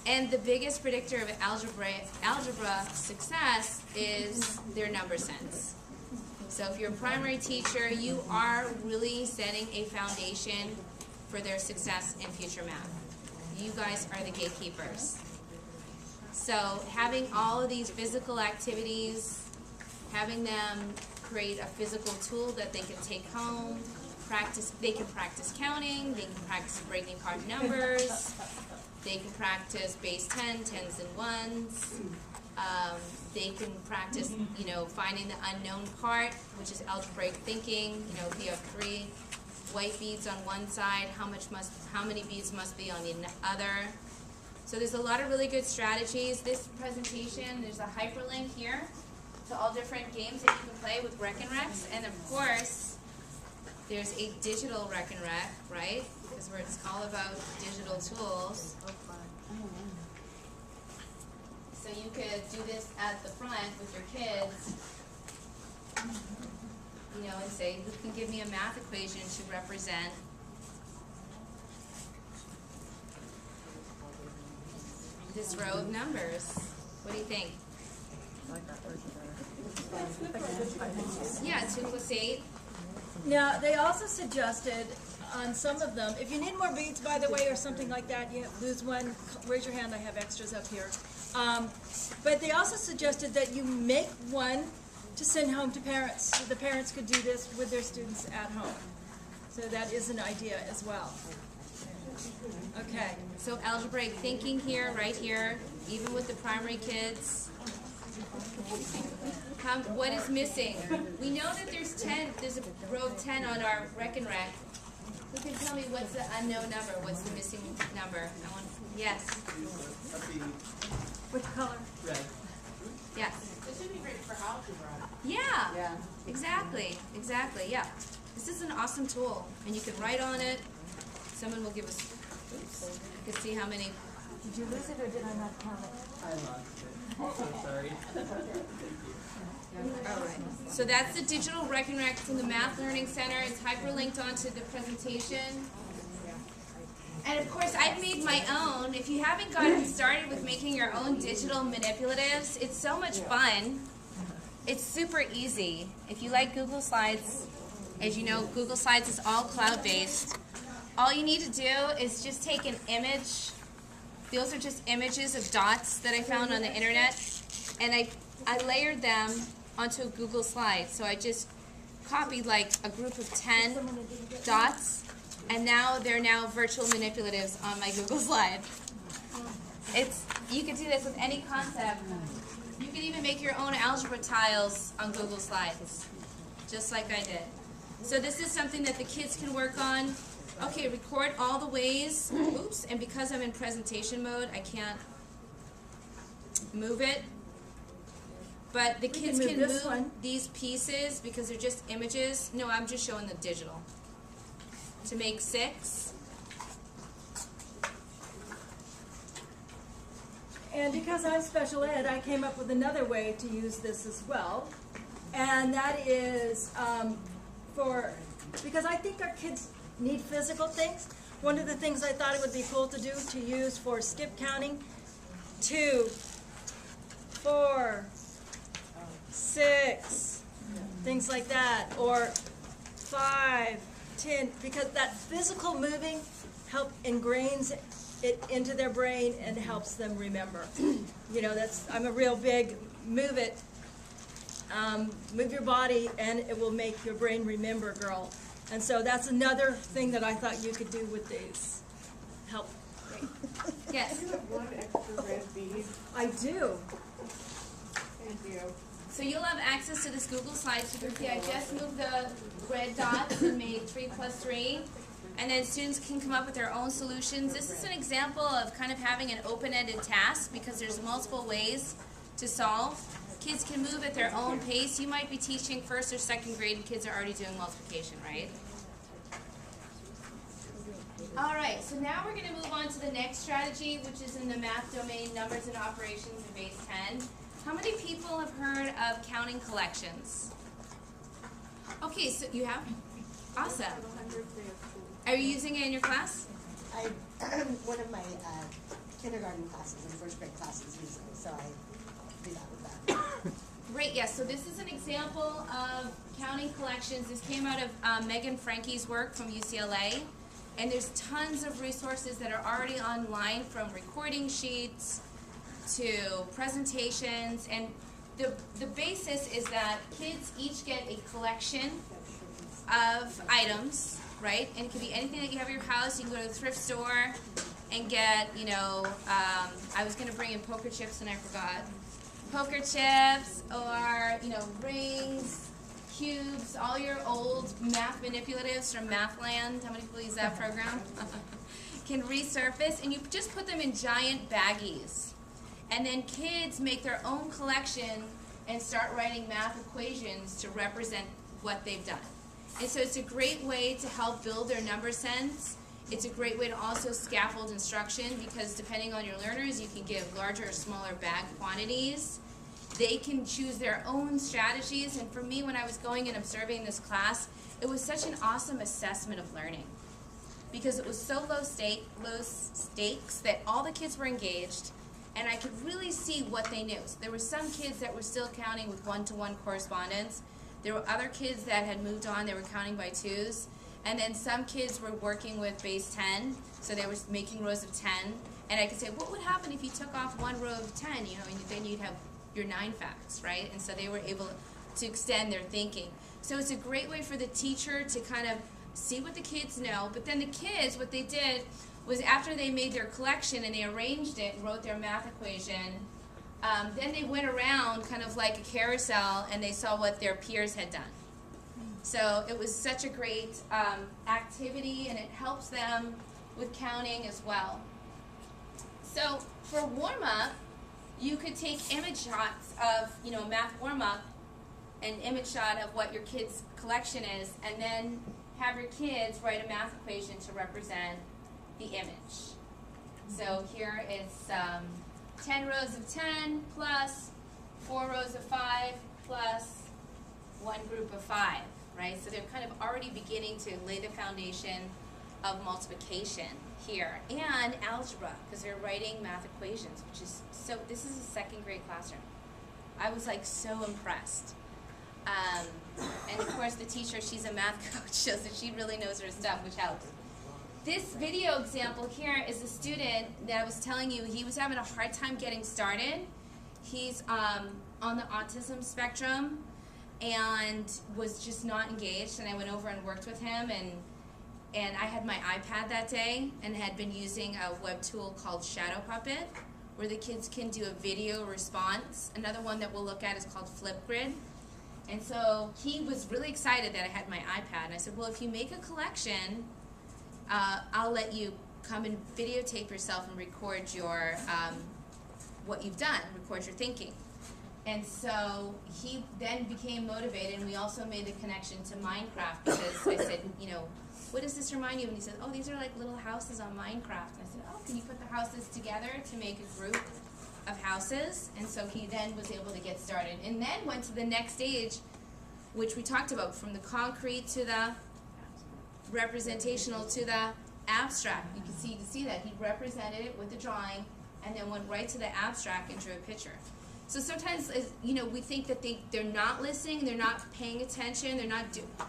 A: and the biggest predictor of algebra success is their number sense. So if you're a primary teacher, you are really setting a foundation for their success in future math. You guys are the gatekeepers. So having all of these physical activities, having them create a physical tool that they can take home, they can practice counting, they can practice breaking apart numbers, they can practice base 10, 10s and 1s. They can practice, finding the unknown part, which is algebraic thinking. If you have 3 white beads on one side, how many beads must be on the other? So there's a lot of really good strategies. This presentation, there's a hyperlink here to all different games that you can play with Reckon Recs, and of course, there's a digital Reckon Rec, right? Because it's all about digital tools. So you could do this at the front with your kids, and say, who can give me a math equation to represent this row of numbers? What do you think?
D: I like that version better.
A: Yeah, 2 plus 8.
B: now they also suggested on some of them, if you need more beads, by the way, or something like that, you lose one, raise your hand, I have extras up here. But they also suggested that you make one to send home to parents, so the parents could do this with their students at home. So that is an idea as well. Okay.
A: So algebraic thinking here, right here, even with the primary kids. What is missing? We know that there's a row of 10 on our Reckon Rec. Who can tell me what's the unknown number? What's the missing number? Yes.
D: Which color? Red.
A: Yes.
I: This would be great for algebra.
A: Yeah.
D: Yeah.
A: Exactly. Yeah. This is an awesome tool, and you can write on it. Someone will give us. Oops. You can see how many.
G: Did you lose it or did I not count it?
D: I lost it. So sorry.
A: Alright, so that's the digital Reckon Rec from the Math Learning Center. It's hyperlinked onto the presentation. And of course, I've made my own. If you haven't gotten started with making your own digital manipulatives, it's so much fun. It's super easy. If you like Google Slides, as you know, Google Slides is all cloud-based. All you need to do is just take an image. Those are just images of dots that I found on the internet. And I layered them onto a Google slide. So I just copied like a group of 10 dots, and now they're now virtual manipulatives on my Google slide. You can do this with any concept. You can even make your own algebra tiles on Google Slides, just like I did. So this is something that the kids can work on. Okay, record all the ways. Oops, and because I'm in presentation mode, I can't move it. But the kids can move these pieces because they're just images. No, I'm just showing the digital. To make 6.
B: And because I'm special ed, I came up with another way to use this as well. And that is because I think our kids need physical things. One of the things I thought it would be cool to do to use for skip counting, 2, 4, 6, things like that, or 5, 10, because that physical moving ingrains it into their brain and helps them remember. You know, I'm a real big move your body and it will make your brain remember girl. And so that's another thing that I thought you could do with these. Help.
A: Yes.
D: Do you have one extra red bead?
B: I do.
D: Thank you.
A: So you'll have access to this Google Slides. You can see I just moved the red dots and made 3 plus 3. And then students can come up with their own solutions. This is an example of kind of having an open-ended task because there's multiple ways to solve. Kids can move at their own pace. You might be teaching 1st or 2nd grade and kids are already doing multiplication, right? All right, so now we're going to move on to the next strategy, which is in the math domain, numbers and operations in base 10. How many people have heard of counting collections? Okay, so you have? Awesome. Are you using it in your class?
J: One of my kindergarten classes and 1st grade classes use it, so I do that with that.
A: Great, yes. So this is an example of counting collections. This came out of Megan Frankie's work from UCLA. And there's tons of resources that are already online, from recording sheets to presentations. And the basis is that kids each get a collection of items, right? And it can be anything that you have at your house. You can go to the thrift store and get, you know, I was going to bring in poker chips and I forgot. Poker chips or, you know, rings, cubes, all your old math manipulatives from Mathland. How many people use that program? Can resurface, and you just put them in giant baggies. And then kids make their own collection and start writing math equations to represent what they've done. And so it's a great way to help build their number sense. It's a great way to also scaffold instruction because depending on your learners, you can give larger or smaller bag quantities. They can choose their own strategies. And for me, when I was going and observing this class, it was such an awesome assessment of learning because it was so low stakes that all the kids were engaged, and I could really see what they knew. So there were some kids that were still counting with one-to-one correspondence. There were other kids that had moved on. They were counting by 2s. And then some kids were working with base 10, so they were making rows of 10. And I could say, what would happen if you took off one row of 10, you know, and then you'd have your 9 facts, right? And so they were able to extend their thinking. So it's a great way for the teacher to kind of see what the kids know. But then the kids, what they did was after they made their collection and they arranged it and wrote their math equation, then they went around kind of like a carousel and they saw what their peers had done. So it was such a great activity, and it helps them with counting as well. So for warm-up, you could take image shots of, you know, math warm-up, an image shot of what your kid's collection is, and then have your kids write a math equation to represent the image. So here it's 10 rows of 10 plus 4 rows of 5 plus 1 group of 5. Right? So they're kind of already beginning to lay the foundation of multiplication here and algebra because they're writing math equations, which is so, this is a 2nd grade classroom. I was like so impressed. And of course the teacher, she's a math coach, so she really knows her stuff, which helps. This video example here is a student that I was telling you, he was having a hard time getting started. He's on the autism spectrum and was just not engaged, and I went over and worked with him, and And I had my iPad that day and had been using a web tool called Shadow Puppet, where the kids can do a video response. Another one that we'll look at is called Flipgrid. And so he was really excited that I had my iPad. And I said, well, if you make a collection, I'll let you come and videotape yourself and record your what you've done, record your thinking. And so he then became motivated, and we also made the connection to Minecraft, because I said, you know, what does this remind you? And he said, oh, these are like little houses on Minecraft. And I said, oh, can you put the houses together to make a group of houses? And so he then was able to get started, and then went to the next stage, which we talked about, from the concrete to the representational to the abstract. You can see that he represented it with the drawing, and then went right to the abstract and drew a picture. So sometimes, you know, we think that they're not listening, they're not paying attention,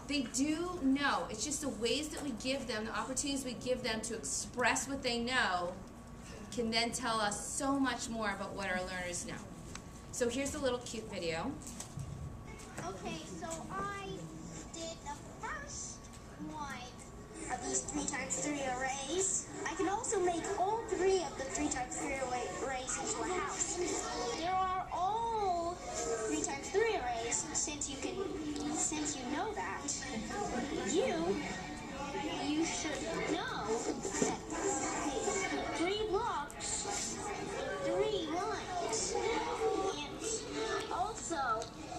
A: they do know. It's just the ways that we give them, the opportunities we give them to express what they know, can then tell us so much more about what our learners know. So here's a little cute video.
K: Okay, so I did the first one of these 3x3 arrays. I can also make all 3 of the 3x3 arrays into a house. There are all 3x3 arrays, since you know that. You should know that 3 blocks, 3 lines, and also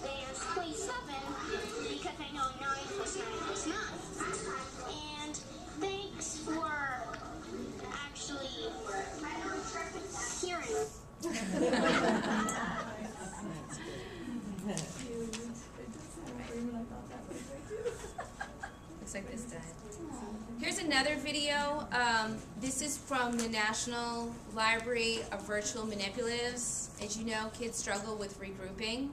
K: there's 27, because I know 9 plus 9 plus 9. And thanks for actually hearing.
A: Looks like this died. Here's another video. This is from the National Library of Virtual Manipulatives. As you know, kids struggle with regrouping,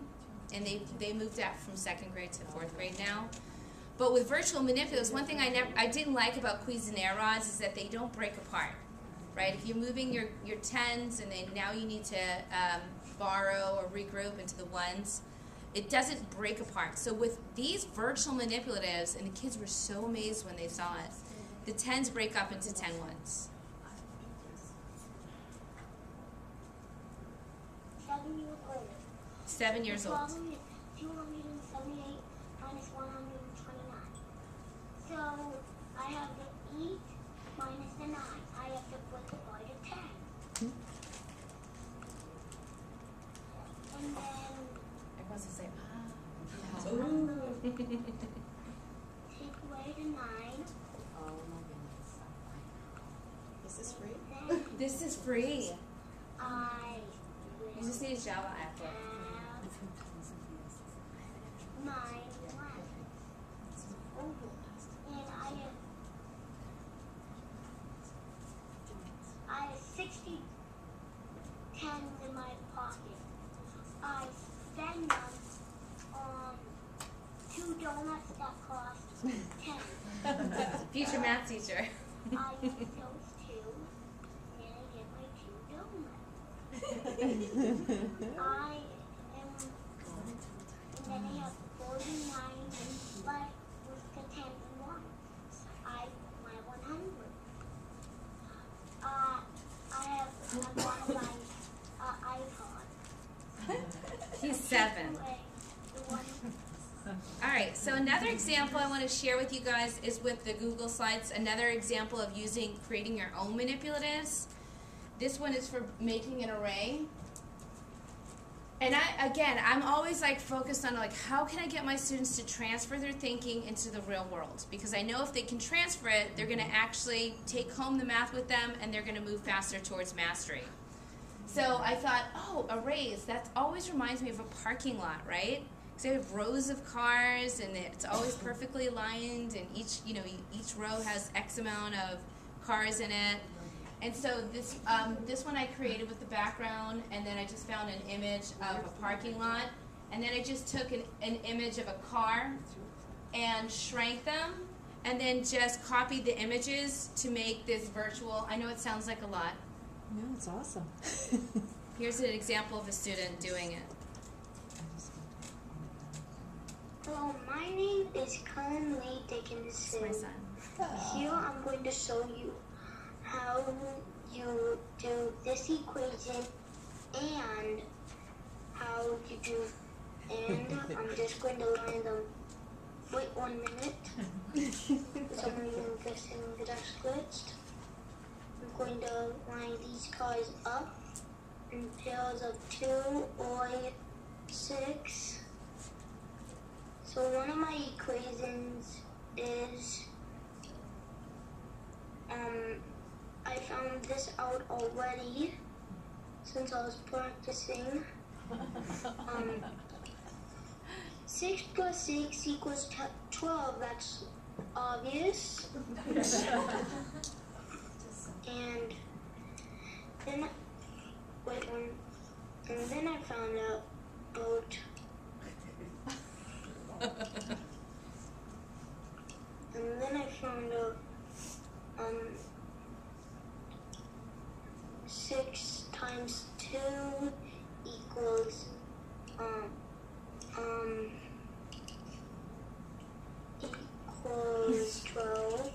A: and they moved out from 2nd grade to 4th grade now. But with virtual manipulatives, one thing I didn't like about Cuisinart rods is that they don't break apart, right? If you're moving your 10s and then now you need to borrow or regroup into the 1s, it doesn't break apart. So with these virtual manipulatives, and the kids were so amazed when they saw it, the 10s break up into 10 1s.
K: 7 years later.
A: 7 years old.
K: 278 minus 129. So I have the 8 minus the 9. I have to flip it by the 10. And then
A: Everyone's to say,
K: take away the 9.
J: Oh my goodness. Is this free?
K: Then
A: this is free.
K: I
A: You just need a Java app.
K: have 9 left. And I have 60 10s in my pocket. I spend them on 2 donuts that cost 10.
A: Future math teacher.
K: I use those 2, and I get my 2 donuts. And then I have 49 left with the 10 and 1. My 100. I want to buy iPod.
A: He's 7. All right, so another example I want to share with you guys is with the Google Slides, another example of creating your own manipulatives. This one is for making an array. And I'm always like focused on like, how can I get my students to transfer their thinking into the real world? Because I know if they can transfer it, they're gonna actually take home the math with them, and they're gonna move faster towards mastery. So I thought, oh, arrays, that always reminds me of a parking lot, right? Because they have rows of cars, and it's always perfectly aligned, and each row has X amount of cars in it. And so this one I created with the background, and then I just found an image of a parking lot, and then I just took an image of a car and shrank them, and then just copied the images to make this virtual. I know it sounds like a lot.
G: No, it's awesome.
A: Here's an example of a student doing it.
K: Hello, my name is Cullen Lee
A: It's my
K: Dickinson.
A: son.
K: Here I'm going to show you how you do this equation and how you do, and I'm just going to line them. Wait 1 minute. Someone even guessing that I switched. I'm going to line these cars up in pairs of 2 or 6. So one of my equations is, I found this out already since I was practicing. 6 plus 6 equals 12, that's obvious. And then, and then I found out about, and then I found out, 6 times 2 equals, equals 12.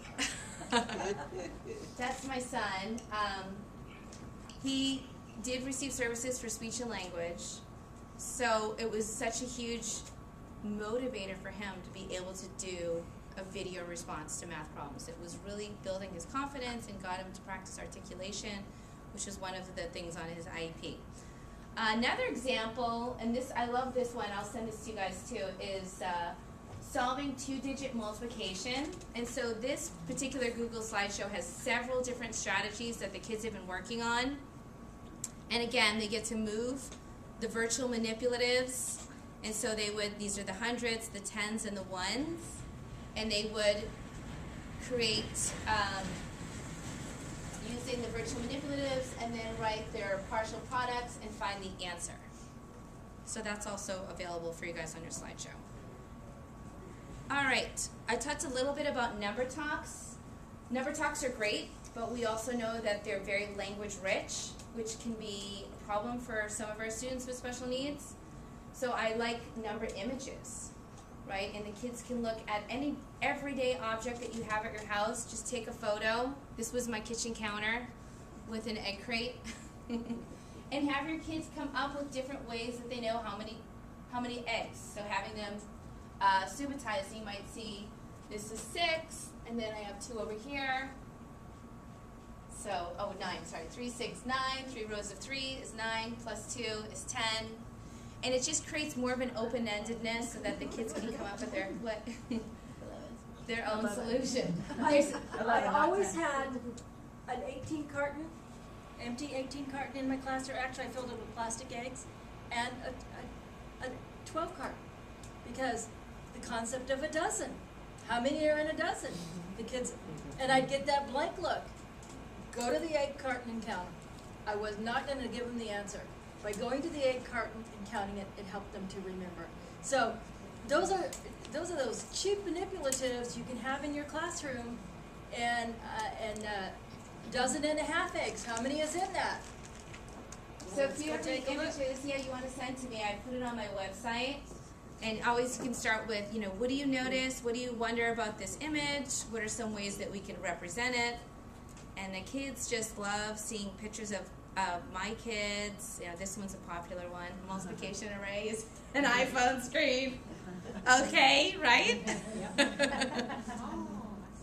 A: That's my son. He did receive services for speech and language, so it was such a huge motivator for him to be able to do a video response to math problems. It was really building his confidence and got him to practice articulation, which is one of the things on his IEP. Another example, and this, I love this one, I'll send this to you guys too, is solving 2-digit multiplication. And so this particular Google slideshow has several different strategies that the kids have been working on. And again, they get to move the virtual manipulatives. And so they would, these are the hundreds, the tens, and the ones. And they would create, using the virtual manipulatives, and then write their partial products and find the answer. So that's also available for you guys on your slideshow. All right, I talked a little bit about number talks. Number talks are great, but we also know that they're very language rich, which can be a problem for some of our students with special needs. So I like number images, right? And the kids can look at any everyday object that you have at your house. Just take a photo. This was my kitchen counter with an egg crate. And have your kids come up with different ways that they know how many eggs. So having them subitize, you might see this is 6, and then I have 2 over here. So, 9, sorry, 3, 6, 9, 3 rows of 3 is 9, plus 2 is 10. And it just creates more of an open-endedness so that the kids can come up with their own solution.
B: I always had an 18 carton, empty 18 carton in my class, or actually I filled it with plastic eggs, and a 12 carton, because the concept of a dozen. How many are in a dozen? The kids, and I'd get that blank look. Go to the egg carton and count them. I was not going to give them the answer. By going to the egg carton and counting it, it helped them to remember. So those are those cheap manipulatives you can have in your classroom, and dozen and a half eggs. How many is in that?
A: So if you have any images, you want to send to me, I put it on my website. And always you can start with, what do you notice? What do you wonder about this image? What are some ways that we can represent it? And the kids just love seeing pictures of my kids. This one's a popular one. Multiplication arrays, an iPhone screen. Okay, right?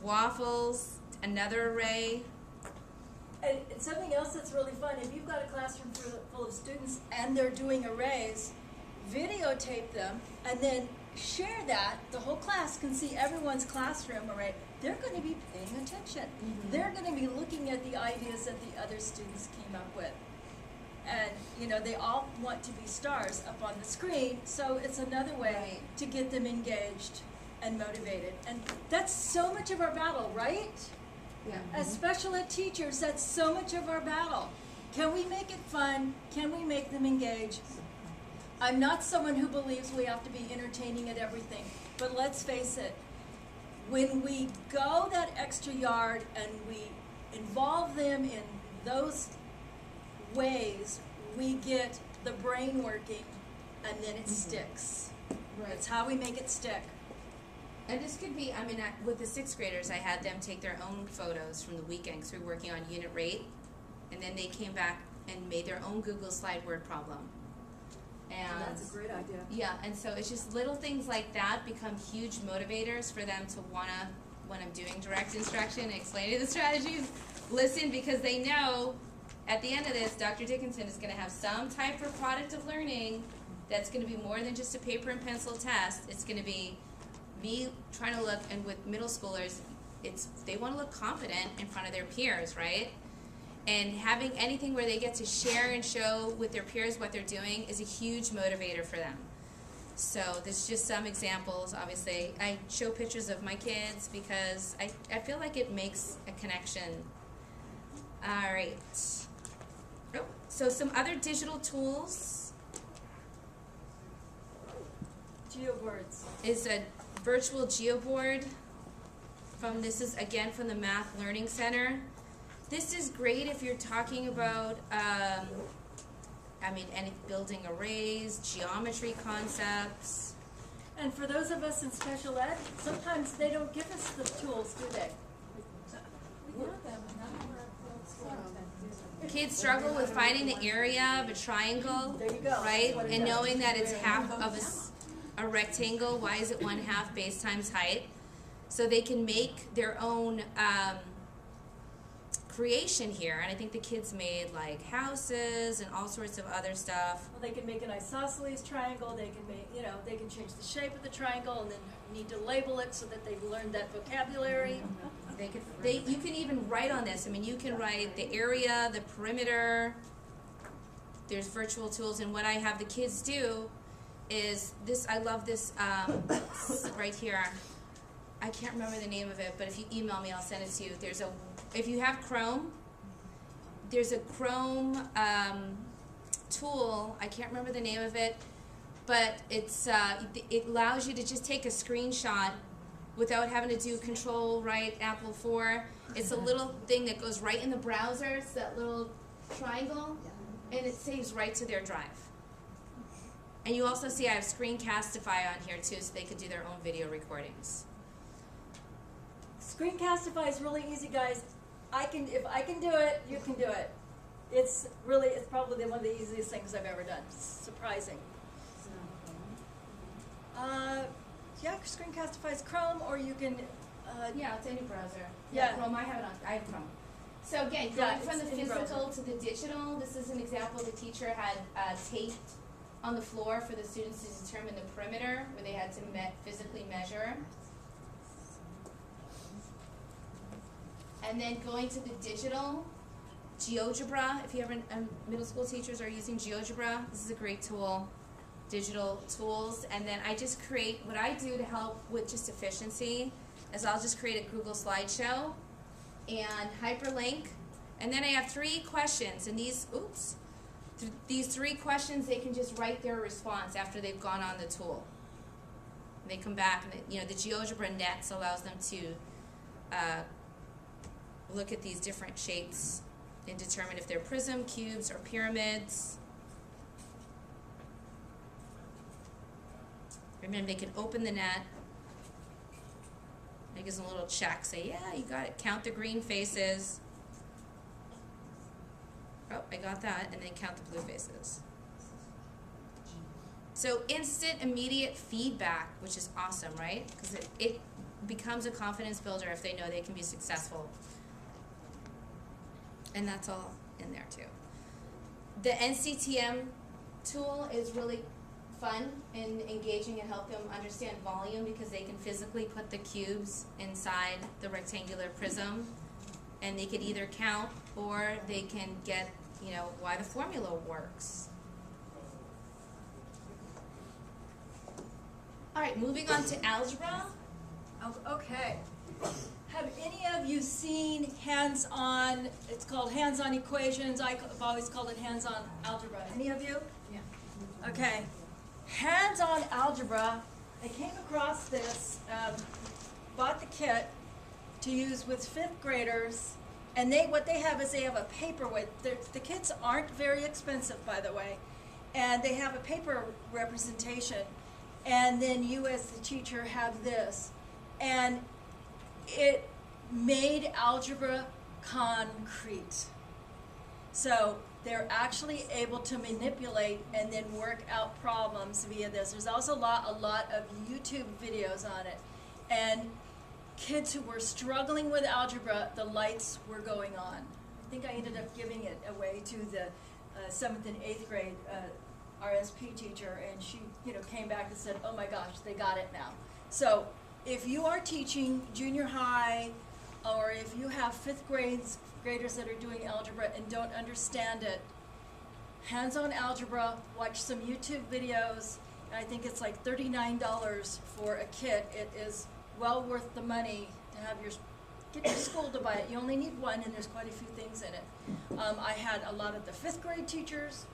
A: Waffles, another array.
B: And something else that's really fun, if you've got a classroom full of students and they're doing arrays, videotape them and then share that. The whole class can see everyone's classroom array. They're going to be paying attention. Mm-hmm. They're going to be looking at the ideas that the other students came up with. And, they all want to be stars up on the screen, so it's another way to get them engaged and motivated. And that's so much of our battle, right?
A: Yeah.
B: As special ed teachers, that's so much of our battle. Can we make it fun? Can we make them engage? I'm not someone who believes we have to be entertaining at everything, but let's face it, when we go that extra yard and we involve them in those ways, we get the brain working, and then it sticks. That's how we make it stick.
A: And this could be, I mean, with the 6th graders, I had them take their own photos from the weekend because we were working on unit rate. And then they came back and made their own Google slide word problem. And
B: That's a great idea.
A: yeah, and so it's just little things like that become huge motivators for them to wanna, when I'm doing direct instruction and explaining the strategies, listen, because they know at the end of this, Dr. Dickinson is gonna have some type of product of learning that's gonna be more than just a paper and pencil test. It's gonna be me trying to look, and with middle schoolers, they wanna look confident in front of their peers, right? And having anything where they get to share and show with their peers what they're doing is a huge motivator for them. So there's just some examples. Obviously, I show pictures of my kids because I feel like it makes a connection. All right. Oh, so some other digital tools
B: GeoBoards.
A: is a virtual geoboard. This is again from the Math Learning Center. This is great if you're talking about, any building arrays, geometry concepts.
B: And for those of us in special ed, sometimes they don't give us the tools, do they?
A: Kids struggle with finding the area of a triangle,
B: There you go.
A: right? And knowing that it's half of a rectangle. Why is it 1/2 base times height? So they can make their own creation here, and I think the kids made like houses and all sorts of other stuff.
B: Well, they can make an isosceles triangle. They can make, they can change the shape of the triangle, and then need to label it so that they've learned that vocabulary.
A: You can even write on this. I mean, you can write the area, the perimeter. There's virtual tools, and what I have the kids do is this. I love this right here. I can't remember the name of it, but if you email me, I'll send it to you. If you have Chrome, there's a Chrome tool. I can't remember the name of it, but it allows you to just take a screenshot without having to do Control right Apple 4. It's a little thing that goes right in the browser. It's that little triangle, and it saves right to their drive. And you also see I have Screencastify on here too, so they could do their own video recordings.
B: Screencastify is really easy, guys. If I can do it, you can do it. It's probably one of the easiest things I've ever done. It's surprising. Yeah, Screencastify is Chrome, or you can.
A: Yeah, it's any browser.
B: Yeah.
A: Chrome. I have Chrome. So again, going from the physical to the digital. This is an example the teacher had taped on the floor for the students to determine the perimeter, where they had to physically measure. And then going to the digital, GeoGebra. If you ever middle school teachers are using GeoGebra, this is a great tool. Digital tools. And then I just create, what I do to help with just efficiency is I'll just create a Google slideshow and hyperlink. And then I have 3 questions, and these 3 questions, they can just write their response after they've gone on the tool. And they come back, and the GeoGebra nets allows them to look at these different shapes and determine if they're prism, cubes, or pyramids. Remember, they can open the net. It gives them a little check. Say, yeah, you got it. Count the green faces. Oh, I got that. And then count the blue faces. So instant, immediate feedback, which is awesome, right? Because it becomes a confidence builder if they know they can be successful. And that's all in there too. The NCTM tool is really fun and engaging and help them understand volume, because they can physically put the cubes inside the rectangular prism, and they could either count or they can get, why the formula works. All right, moving on to algebra.
B: Okay. Have any of you seen hands-on, it's called hands-on equations, I've always called it hands-on algebra. Any of you? Yeah. Okay. Hands-on algebra, I came across this, bought the kit to use with 5th graders, and what they have is they have a paper with, the kits aren't very expensive, by the way, and they have a paper representation. and then you as the teacher have this. And it made algebra concrete. So they're actually able to manipulate and then work out problems via this. There's also a lot of YouTube videos on it. And kids who were struggling with algebra, the lights were going on. I think I ended up giving it away to the 7th and 8th grade RSP teacher, and she came back and said, oh my gosh, they got it now. So if you are teaching junior high, or if you have 5th graders that are doing algebra and don't understand it, hands-on algebra, watch some YouTube videos. And I think it's like $39 for a kit. It is well worth the money to have get your school to buy it. You only need one, and there's quite a few things in it. I had a lot of the 5th grade teachers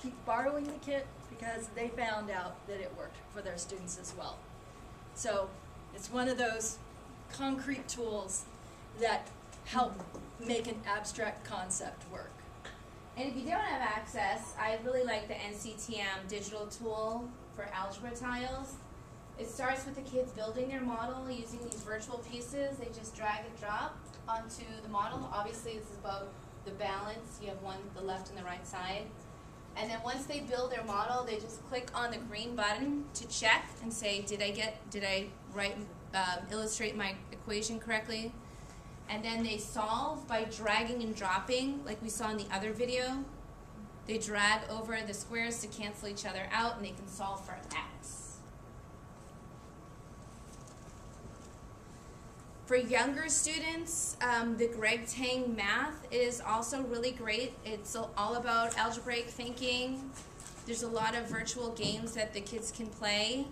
B: keep borrowing the kit because they found out that it worked for their students as well. So it's one of those concrete tools that help make an abstract concept work.
A: And if you don't have access, I really like the NCTM digital tool for algebra tiles. It starts with the kids building their model using these virtual pieces. They just drag and drop onto the model. Obviously, this is about the balance. You have the left and the right side. And then once they build their model, they just click on the green button to check and say, did I illustrate my equation correctly? And then they solve by dragging and dropping, like we saw in the other video. They drag over the squares to cancel each other out, and they can solve for x. For younger students, the Greg Tang math is also really great. It's all about algebraic thinking. There's a lot of virtual games that the kids can play,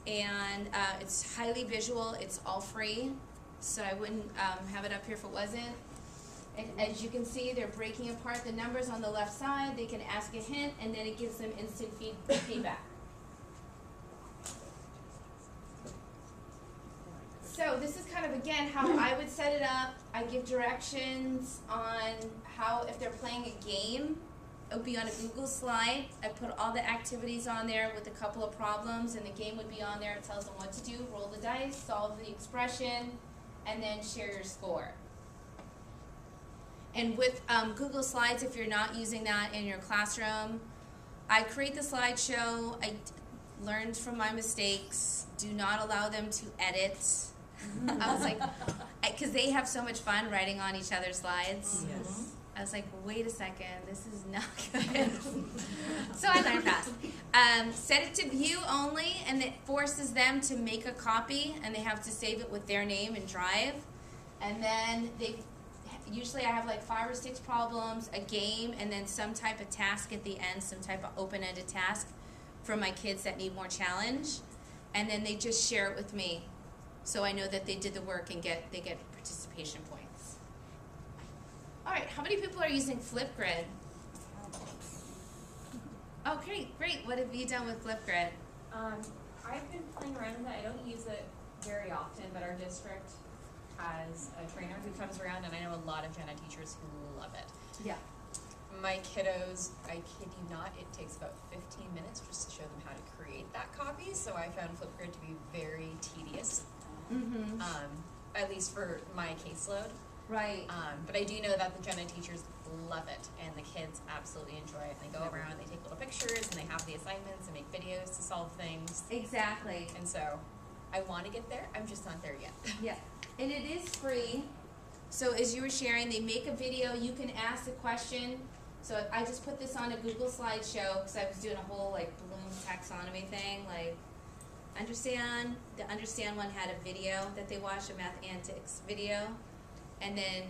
A: and it's highly visual. It's all free, so I wouldn't have it up here if it wasn't. And as you can see, they're breaking apart the numbers on the left side. They can ask a hint, and then it gives them instant feedback. So this is kind of, again, how I would set it up. I give directions on how, if they're playing a game, it would be on a Google slide. I put all the activities on there with a couple of problems, and the game would be on there. It tells them what to do, roll the dice, solve the expression, and then share your score. And with Google Slides, if you're not using that in your classroom, I create the slideshow. I learned from my mistakes. Do not allow them to edit. I was like, because they have so much fun writing on each other's slides.
D: Yes.
A: I was like, wait a second, this is not good. So I learned fast. Set it to view only, and it forces them to make a copy, and they have to save it with their name in Drive. And then usually I have like 5 or 6 problems, a game, and then some type of task at the end, some type of open-ended task for my kids that need more challenge. And then they just share it with me, so I know that they did the work and they get participation points. All right, how many people are using Flipgrid? Oh, great. What have you done with Flipgrid?
H: I've been playing around with it. I don't use it very often, but our district has a trainer who comes around, and I know a lot of Gen Ed teachers who love it.
A: Yeah.
H: My kiddos, I kid you not, it takes about 15 minutes just to show them how to create that copy, so I found Flipgrid to be very tedious, at least for my caseload.
A: Right.
H: But I do know that the Gen Ed teachers love it, and the kids absolutely enjoy it. And they go around, they take little pictures, and they have the assignments and make videos to solve things.
A: Exactly.
H: And so I want to get there, I'm just not there yet.
A: Yeah. And it is free. So as you were sharing, they make a video. You can ask a question. So I just put this on a Google slideshow because I was doing a whole like Bloom's taxonomy thing, like understand. The understand one had a video that they watched, a math antics video, and then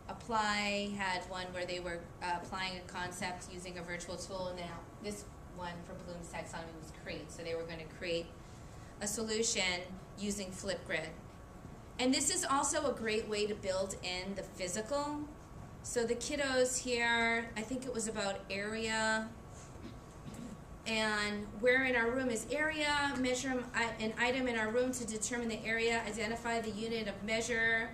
A: apply had one where they were applying a concept using a virtual tool, and now this one for Bloom's taxonomy was create. So they were going to create a solution using Flipgrid. And this is also a great way to build in the physical. So the kiddos here, I think it was about area, and where in our room is area, measure an item in our room to determine the area, identify the unit of measure,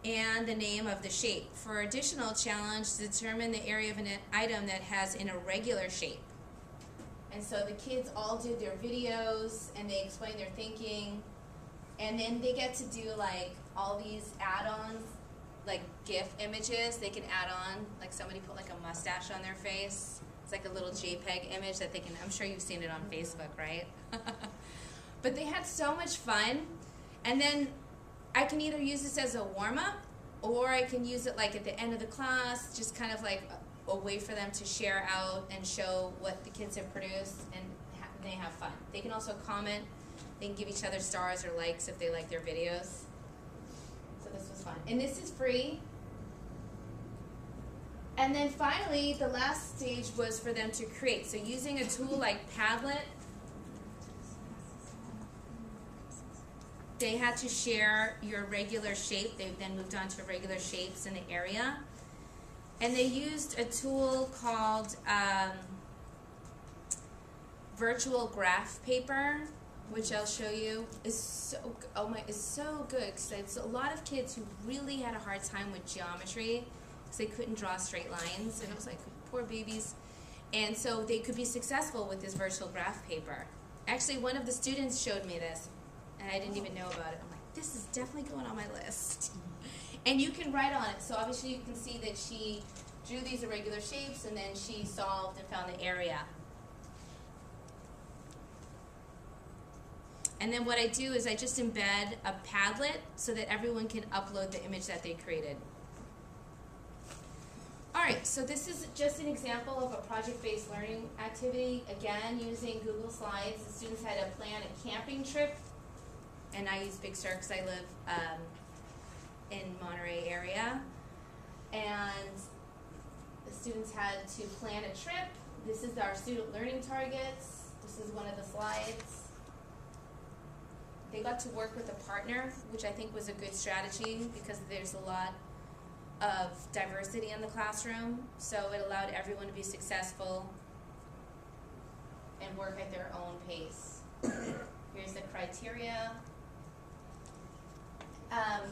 A: and the name of the shape. For additional challenge, determine the area of an item that has an irregular shape. And so the kids all did their videos and they explained their thinking. And then they get to do like all these add-ons, like GIF images they can add on. Like somebody put like a mustache on their face. It's like a little JPEG image that they can, I'm sure you've seen it on Facebook, right? But they had so much fun. And then I can either use this as a warm-up, or I can use it like at the end of the class, just kind of like a way for them to share out and show what the kids have produced, and they have fun. They can also comment. They can give each other stars or likes if they like their videos. So this was fun. And this is free. And then finally, the last stage was for them to create. So using a tool like Padlet, they had to share your regular shape. They then moved on to regular shapes in the area. And they used a tool called virtual graph paper, which I'll show you. Is so good, because it's a lot of kids who really had a hard time with geometry because they couldn't draw straight lines, and it was like, poor babies. And so they could be successful with this virtual graph paper. Actually, one of the students showed me this, and I didn't even know about it. I'm like, this is definitely going on my list. And you can write on it. So obviously you can see that she drew these irregular shapes, and then she solved and found the area. And then what I do is I just embed a Padlet so that everyone can upload the image that they created. All right, so this is just an example of a project-based learning activity. Again, using Google Slides, the students had to plan a camping trip. And I use Big Sur because I live in Monterey area. And the students had to plan a trip. This is our student learning targets. This is one of the slides. They got to work with a partner, which I think was a good strategy because there's a lot of diversity in the classroom. So it allowed everyone to be successful and work at their own pace. Here's the criteria.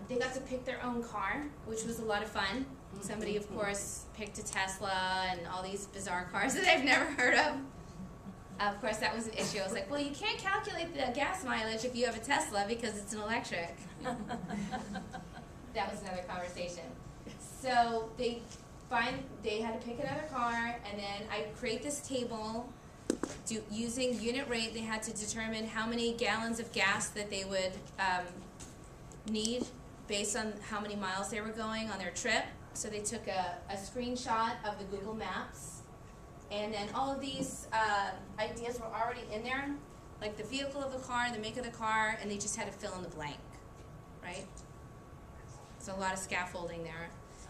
A: They got to pick their own car, which was a lot of fun. Somebody, of course, picked a Tesla and all these bizarre cars that I've never heard of. Of course, that was an issue. I was like, well, you can't calculate the gas mileage if you have a Tesla because it's an electric. That was another conversation. So they had to pick another car, and then I create this table. Using unit rate, they had to determine how many gallons of gas that they would need based on how many miles they were going on their trip. So they took a screenshot of the Google Maps. And then all of these ideas were already in there, like the vehicle of the car, the make of the car, and they just had to fill in the blank, right? So a lot of scaffolding there.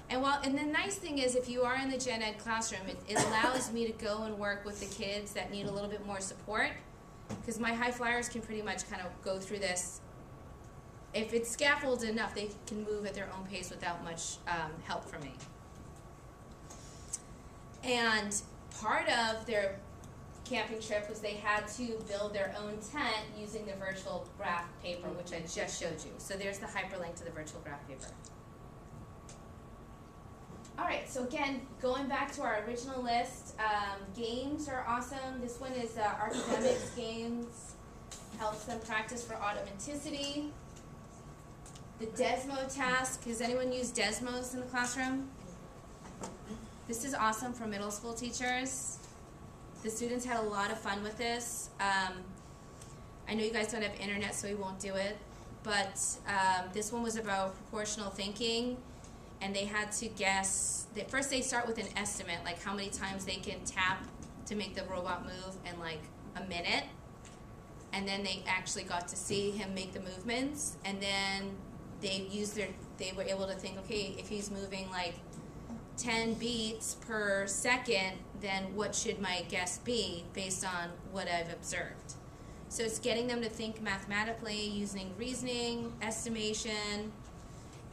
A: And the nice thing is, if you are in the gen ed classroom, it allows me to go and work with the kids that need a little bit more support, because my high flyers can pretty much kind of go through this. If it's scaffolded enough, they can move at their own pace without much help from me. And part of their camping trip was they had to build their own tent using the virtual graph paper, which I just showed you. So there's the hyperlink to the virtual graph paper. All right, so again, going back to our original list, games are awesome. This one is academics games, helps them practice for automaticity. The Desmo task, has anyone used Desmos in the classroom? This is awesome for middle school teachers. The students had a lot of fun with this. I know you guys don't have internet, so we won't do it. But this one was about proportional thinking, and they had to guess. First, they start with an estimate, like how many times they can tap to make the robot move in like a minute. And then they actually got to see him make the movements, and then they were able to think, okay, if he's moving like 10 beats per second, then what should my guess be based on what I've observed? So it's getting them to think mathematically using reasoning, estimation.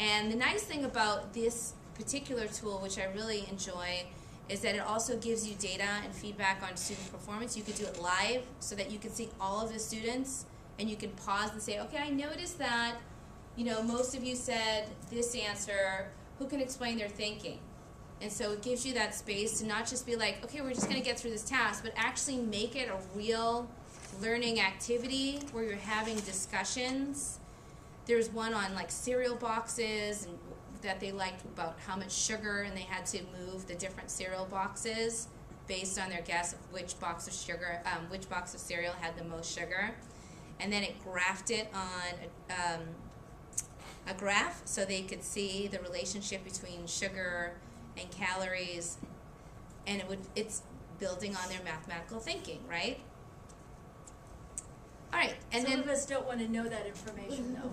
A: And the nice thing about this particular tool, which I really enjoy, is that it also gives you data and feedback on student performance. You could do it live so that you can see all of the students, and you can pause and say, okay, I noticed that, you know, most of you said this answer. Who can explain their thinking? And so it gives you that space to not just be like, okay, we're just going to get through this task, but actually make it a real learning activity where you're having discussions. There's one on like cereal boxes and that they liked about how much sugar, and they had to move the different cereal boxes based on their guess of which box of sugar, which box of cereal had the most sugar. And then it graphed it on a graph so they could see the relationship between sugar and calories, and it's building on their mathematical thinking, right? All right, and
B: Some
A: then
B: of us don't want to know that information, though.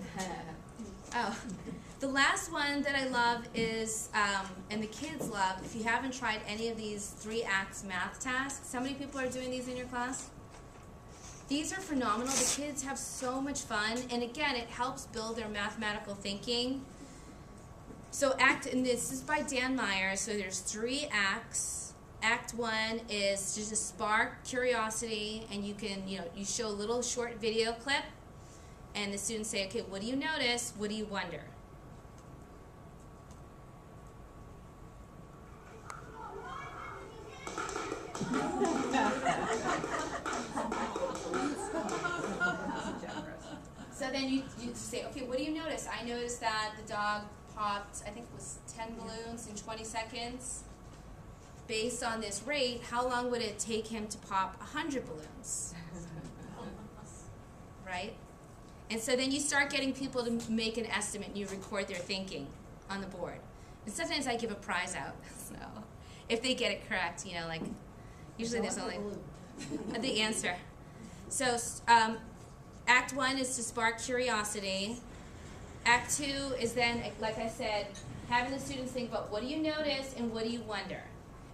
A: oh, the last one that I love is, and the kids love, if you haven't tried any of these 3 acts math tasks, how many people are doing these in your class? These are phenomenal. The kids have so much fun, and again, it helps build their mathematical thinking. So and this is by Dan Meyer, so there's 3 acts. Act 1 is just a spark curiosity, and you can, you show a little short video clip, and the students say, okay, what do you notice? What do you wonder? So then you say, okay, what do you notice? I noticed that the dog popped, I think it was 10 balloons in 20 seconds. Based on this rate, how long would it take him to pop 100 balloons? Right? And so then you start getting people to make an estimate, and you record their thinking on the board. And sometimes I give a prize out, so if they get it correct, like, usually there's only the answer. So Act 1 is to spark curiosity. Act 2 is then, like I said, having the students think about what do you notice and what do you wonder.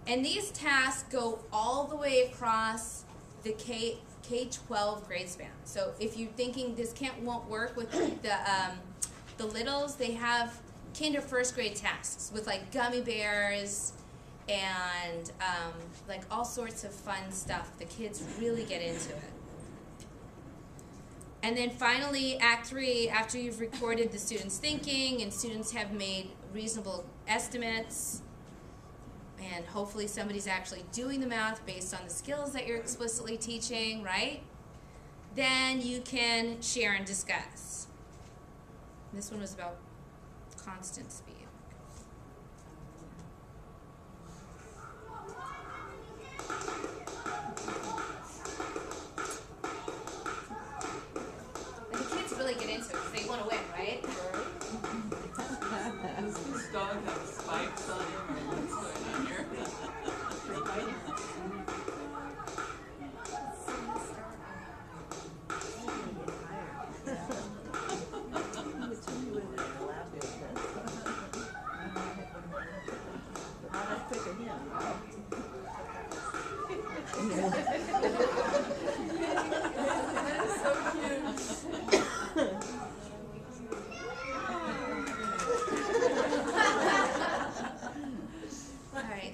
A: And these tasks go all the way across the K-12 grade span. So if you're thinking this won't work with the littles, they have kinder first grade tasks with like gummy bears and like all sorts of fun stuff. The kids really get into it. And then finally, Act 3, after you've recorded the students' thinking and students have made reasonable estimates, and hopefully somebody's actually doing the math based on the skills that you're explicitly teaching, right? Then you can share and discuss. This one was about constant speed. And the kids really get into it because they want to win, right?
D: Does this dog have spikes on him, or what's going on here?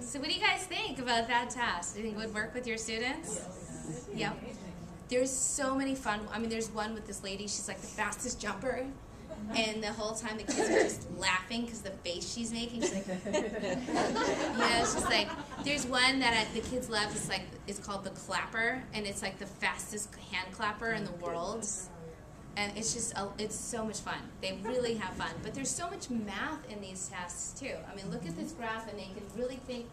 A: So what do you guys think about that task? Do you think it would work with your students? Yep. There's so many fun, there's one with this lady, she's like the fastest jumper, and the whole time the kids are just laughing because the face she's making, she's like, it's just like, there's one that the kids love, it's called the clapper, and it's like the fastest hand clapper in the world. And it's just, it's so much fun. They really have fun. But there's so much math in these tasks too. Look at this graph, and they can really think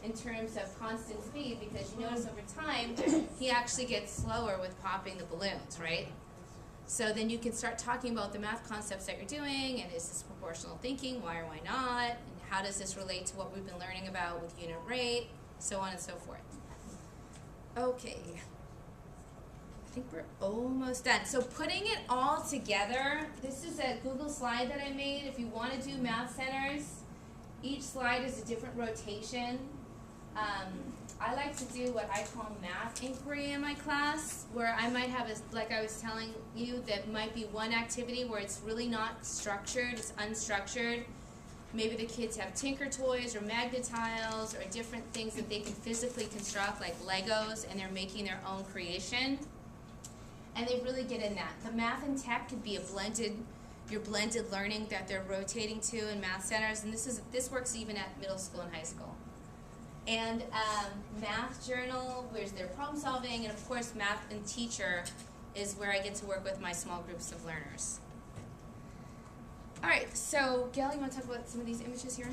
A: in terms of constant speed, because you notice over time, he actually gets slower with popping the balloons, right? So then you can start talking about the math concepts that you're doing, and is this proportional thinking, why or why not, and how does this relate to what we've been learning about with unit rate, so on and so forth. Okay. I think we're almost done. So putting it all together, this is a Google slide that I made. If you want to do math centers, each slide is a different rotation. I like to do what I call math inquiry in my class, where I might have, like I was telling you, that might be one activity where it's really not structured, it's unstructured. Maybe the kids have tinker toys or magnet tiles or different things that they can physically construct, like Legos, and they're making their own creation. And they really get in that. The math and tech could be a blended your blended learning that they're rotating to in math centers, and this works even at middle school and high school. And math journal, where's their problem solving, and of course math and teacher is where I get to work with my small groups of learners. All right, so Gail, you want to talk about some of these images here?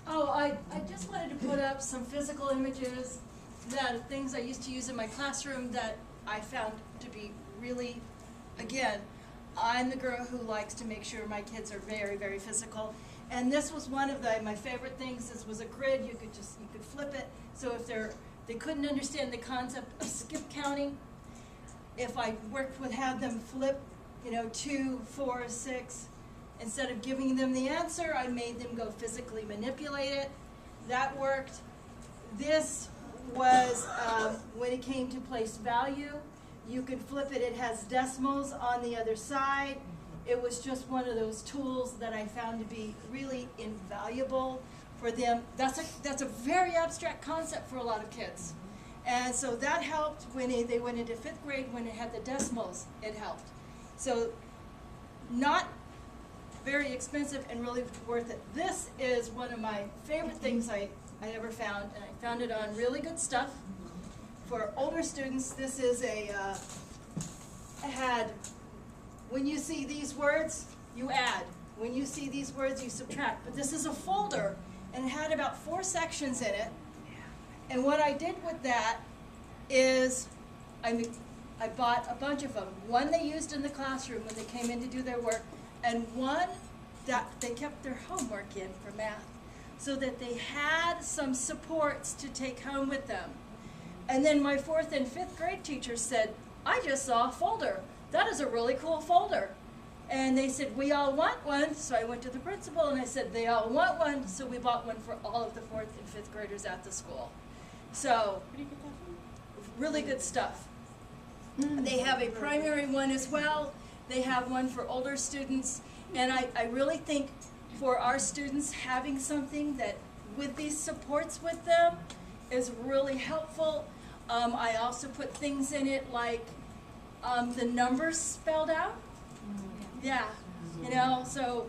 B: Oh, I just wanted to put up some physical images, that things I used to use in my classroom that I found to be really, again, I'm the girl who likes to make sure my kids are very, very physical. And this was one of my favorite things. This was a grid. You could flip it. So if they couldn't understand the concept of skip counting, if I had them flip, 2, 4, 6, instead of giving them the answer, I made them go physically manipulate it. That worked. This was when it came to place value. You could flip it. It has decimals on the other side. It was just one of those tools that I found to be really invaluable for them. That's a very abstract concept for a lot of kids. And so that helped when they went into 5th grade, when it had the decimals, it helped. So not very expensive and really worth it. This is one of my favorite things I ever found, and I found it on Really Good Stuff. For older students, this is when you see these words, you add. When you see these words, you subtract. But this is a folder, and it had about 4 sections in it. And what I did with that is I bought a bunch of them. One they used in the classroom when they came in to do their work, and one that they kept their homework in for math, so that they had some supports to take home with them. And then my 4th and 5th grade teacher said, I just saw a folder. That is a really cool folder. And they said, we all want one. So I went to the principal and I said, they all want one. So we bought one for all of the 4th and 5th graders at the school. So, Really Good Stuff. They have a primary one as well. They have one for older students. And I really think for our students, having something that with these supports with them is really helpful. I also put things in it like the numbers spelled out. Yeah, so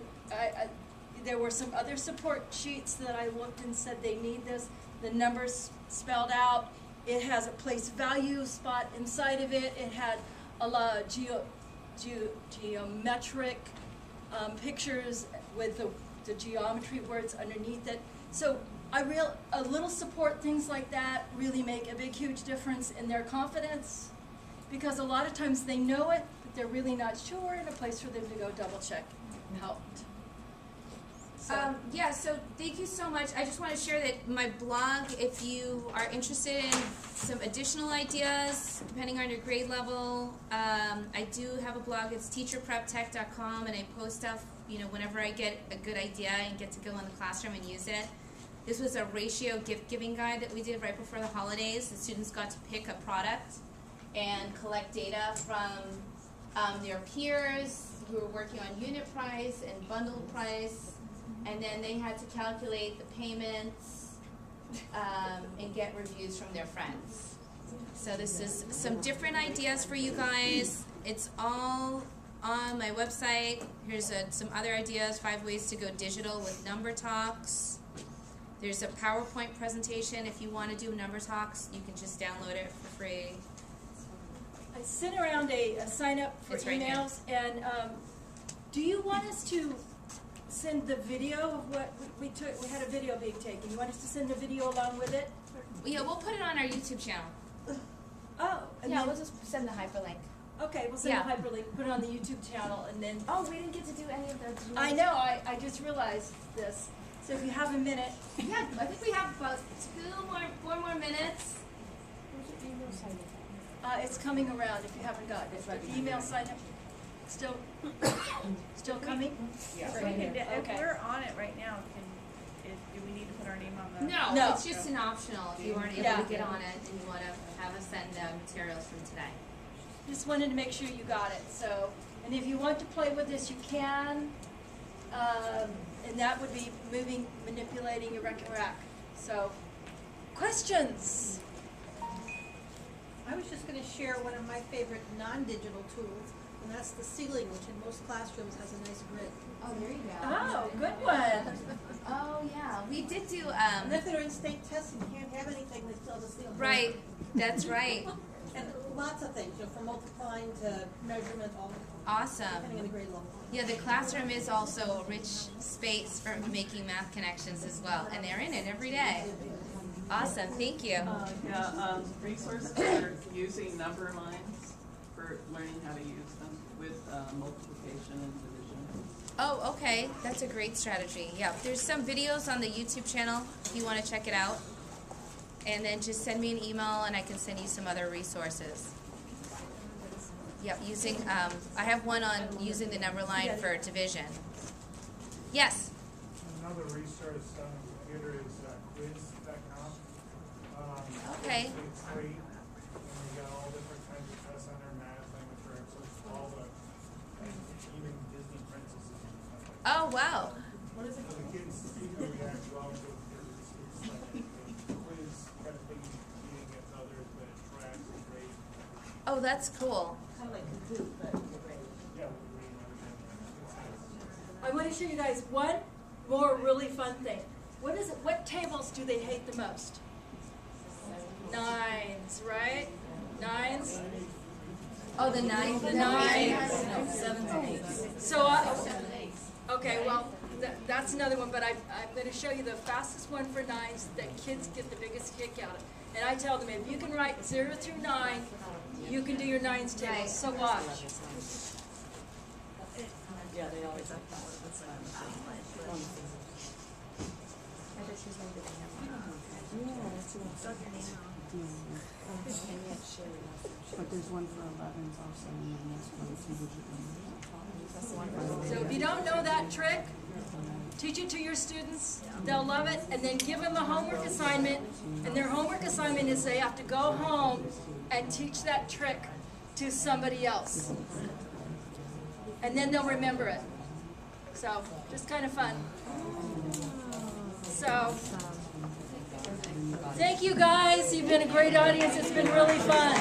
B: there were some other support sheets that I looked and said they need this. The numbers spelled out. It has a place value spot inside of it. It had a lot of geometric pictures with the geometry words underneath it. So a little support, things like that, really make a big, huge difference in their confidence, because a lot of times they know it, but they're really not sure, and a place for them to go double check helped. So.
A: Yeah, so thank you so much. I just want to share that my blog, if you are interested in some additional ideas, depending on your grade level, I do have a blog. It's teacherpreptech.com, and I post stuff, whenever I get a good idea and get to go in the classroom and use it. This was a ratio gift-giving guide that we did right before the holidays. The students got to pick a product and collect data from their peers who were working on unit price and bundled price. And then they had to calculate the payments and get reviews from their friends. So this is some different ideas for you guys. It's all on my website. Here's some other ideas, 5 ways to go digital with number talks. There's a PowerPoint presentation. If you want to do number talks, you can just download it for free.
B: I sent around a sign up for emails, and do you want us to send the video of what we took? We had a video being taken. You want us to send the video along with it?
A: Yeah, we'll put it on our YouTube channel.
B: Oh,
A: yeah, we'll just send the hyperlink.
B: Okay, we'll send the hyperlink, put it on the YouTube channel, and then.
A: Oh, we didn't get to do any of those.
B: I know. I just realized this. So if you have a minute.
A: Yeah, I think we have about 4 more minutes.
B: It's coming around if you haven't gotten it. But the email sign up still coming?
D: Yeah.
L: If we're on it right now, do we need to put our name on the?
A: No, it's just an optional if you weren't able to get on it and you want to have us send materials from today.
B: Just wanted to make sure you got it. So, and if you want to play with this, you can. And that would be manipulating your wreck and rack. So, questions?
L: I was just going to share one of my favorite non-digital tools,
J: and that's the ceiling, which in most classrooms has a nice grid.
A: Oh, there you go.
B: Oh, good one.
A: Oh, yeah, we did do,
J: And if they're in state testing, you can't have anything that's still the ceiling.
A: right, that's right.
J: And lots of things, you know, from multiplying to measurement, all,
A: Awesome.
J: depending on the grade level.
A: Yeah, the classroom is also a rich space for making math connections as well, and they're in it every day. Awesome, thank you.
D: Resources are using number lines for learning how to use them with multiplication and division.
A: Oh, okay, that's a great strategy. Yeah, there's some videos on the YouTube channel if you want to check it out. And then just send me an email and I can send you some other resources. Yep, using, I have one on using the number line for division. Yes?
F: Another resource on the computer is quiz.com.
A: Okay.
F: It's free, and we got all different kinds of tests on there, math, language arts, so all the, even Disney princesses and stuff like that.
A: Oh, wow.
F: What is it? So the kids, people react well to it, because it's like a quiz kind of thing, competing against others, but it tracks and grades.
A: Oh, that's cool.
J: Kind of like Kahoot, but grade.
F: Yeah, we read and everything.
B: I want to show you guys one more really fun thing. What is it? What tables do they hate the most? Nines, right? Nines.
A: Oh, the nine.
B: The nines.
A: No, sevens and eights.
B: So, okay, well, that's another one, but I'm going to show you the fastest one for nines that kids get the biggest kick out of. And I tell them, if you can write 0 through 9, you can do your nines table.
A: Right.
B: So watch.
D: Yeah, they always have that.
M: But there's one for 11s also, and then there's one for
B: So if you don't know that trick, teach it to your students. They'll love it. And then give them a homework assignment. And their homework assignment is they have to go home and teach that trick to somebody else. And then they'll remember it. So, just kind of fun. So, thank you guys. You've been a great audience. It's been really fun.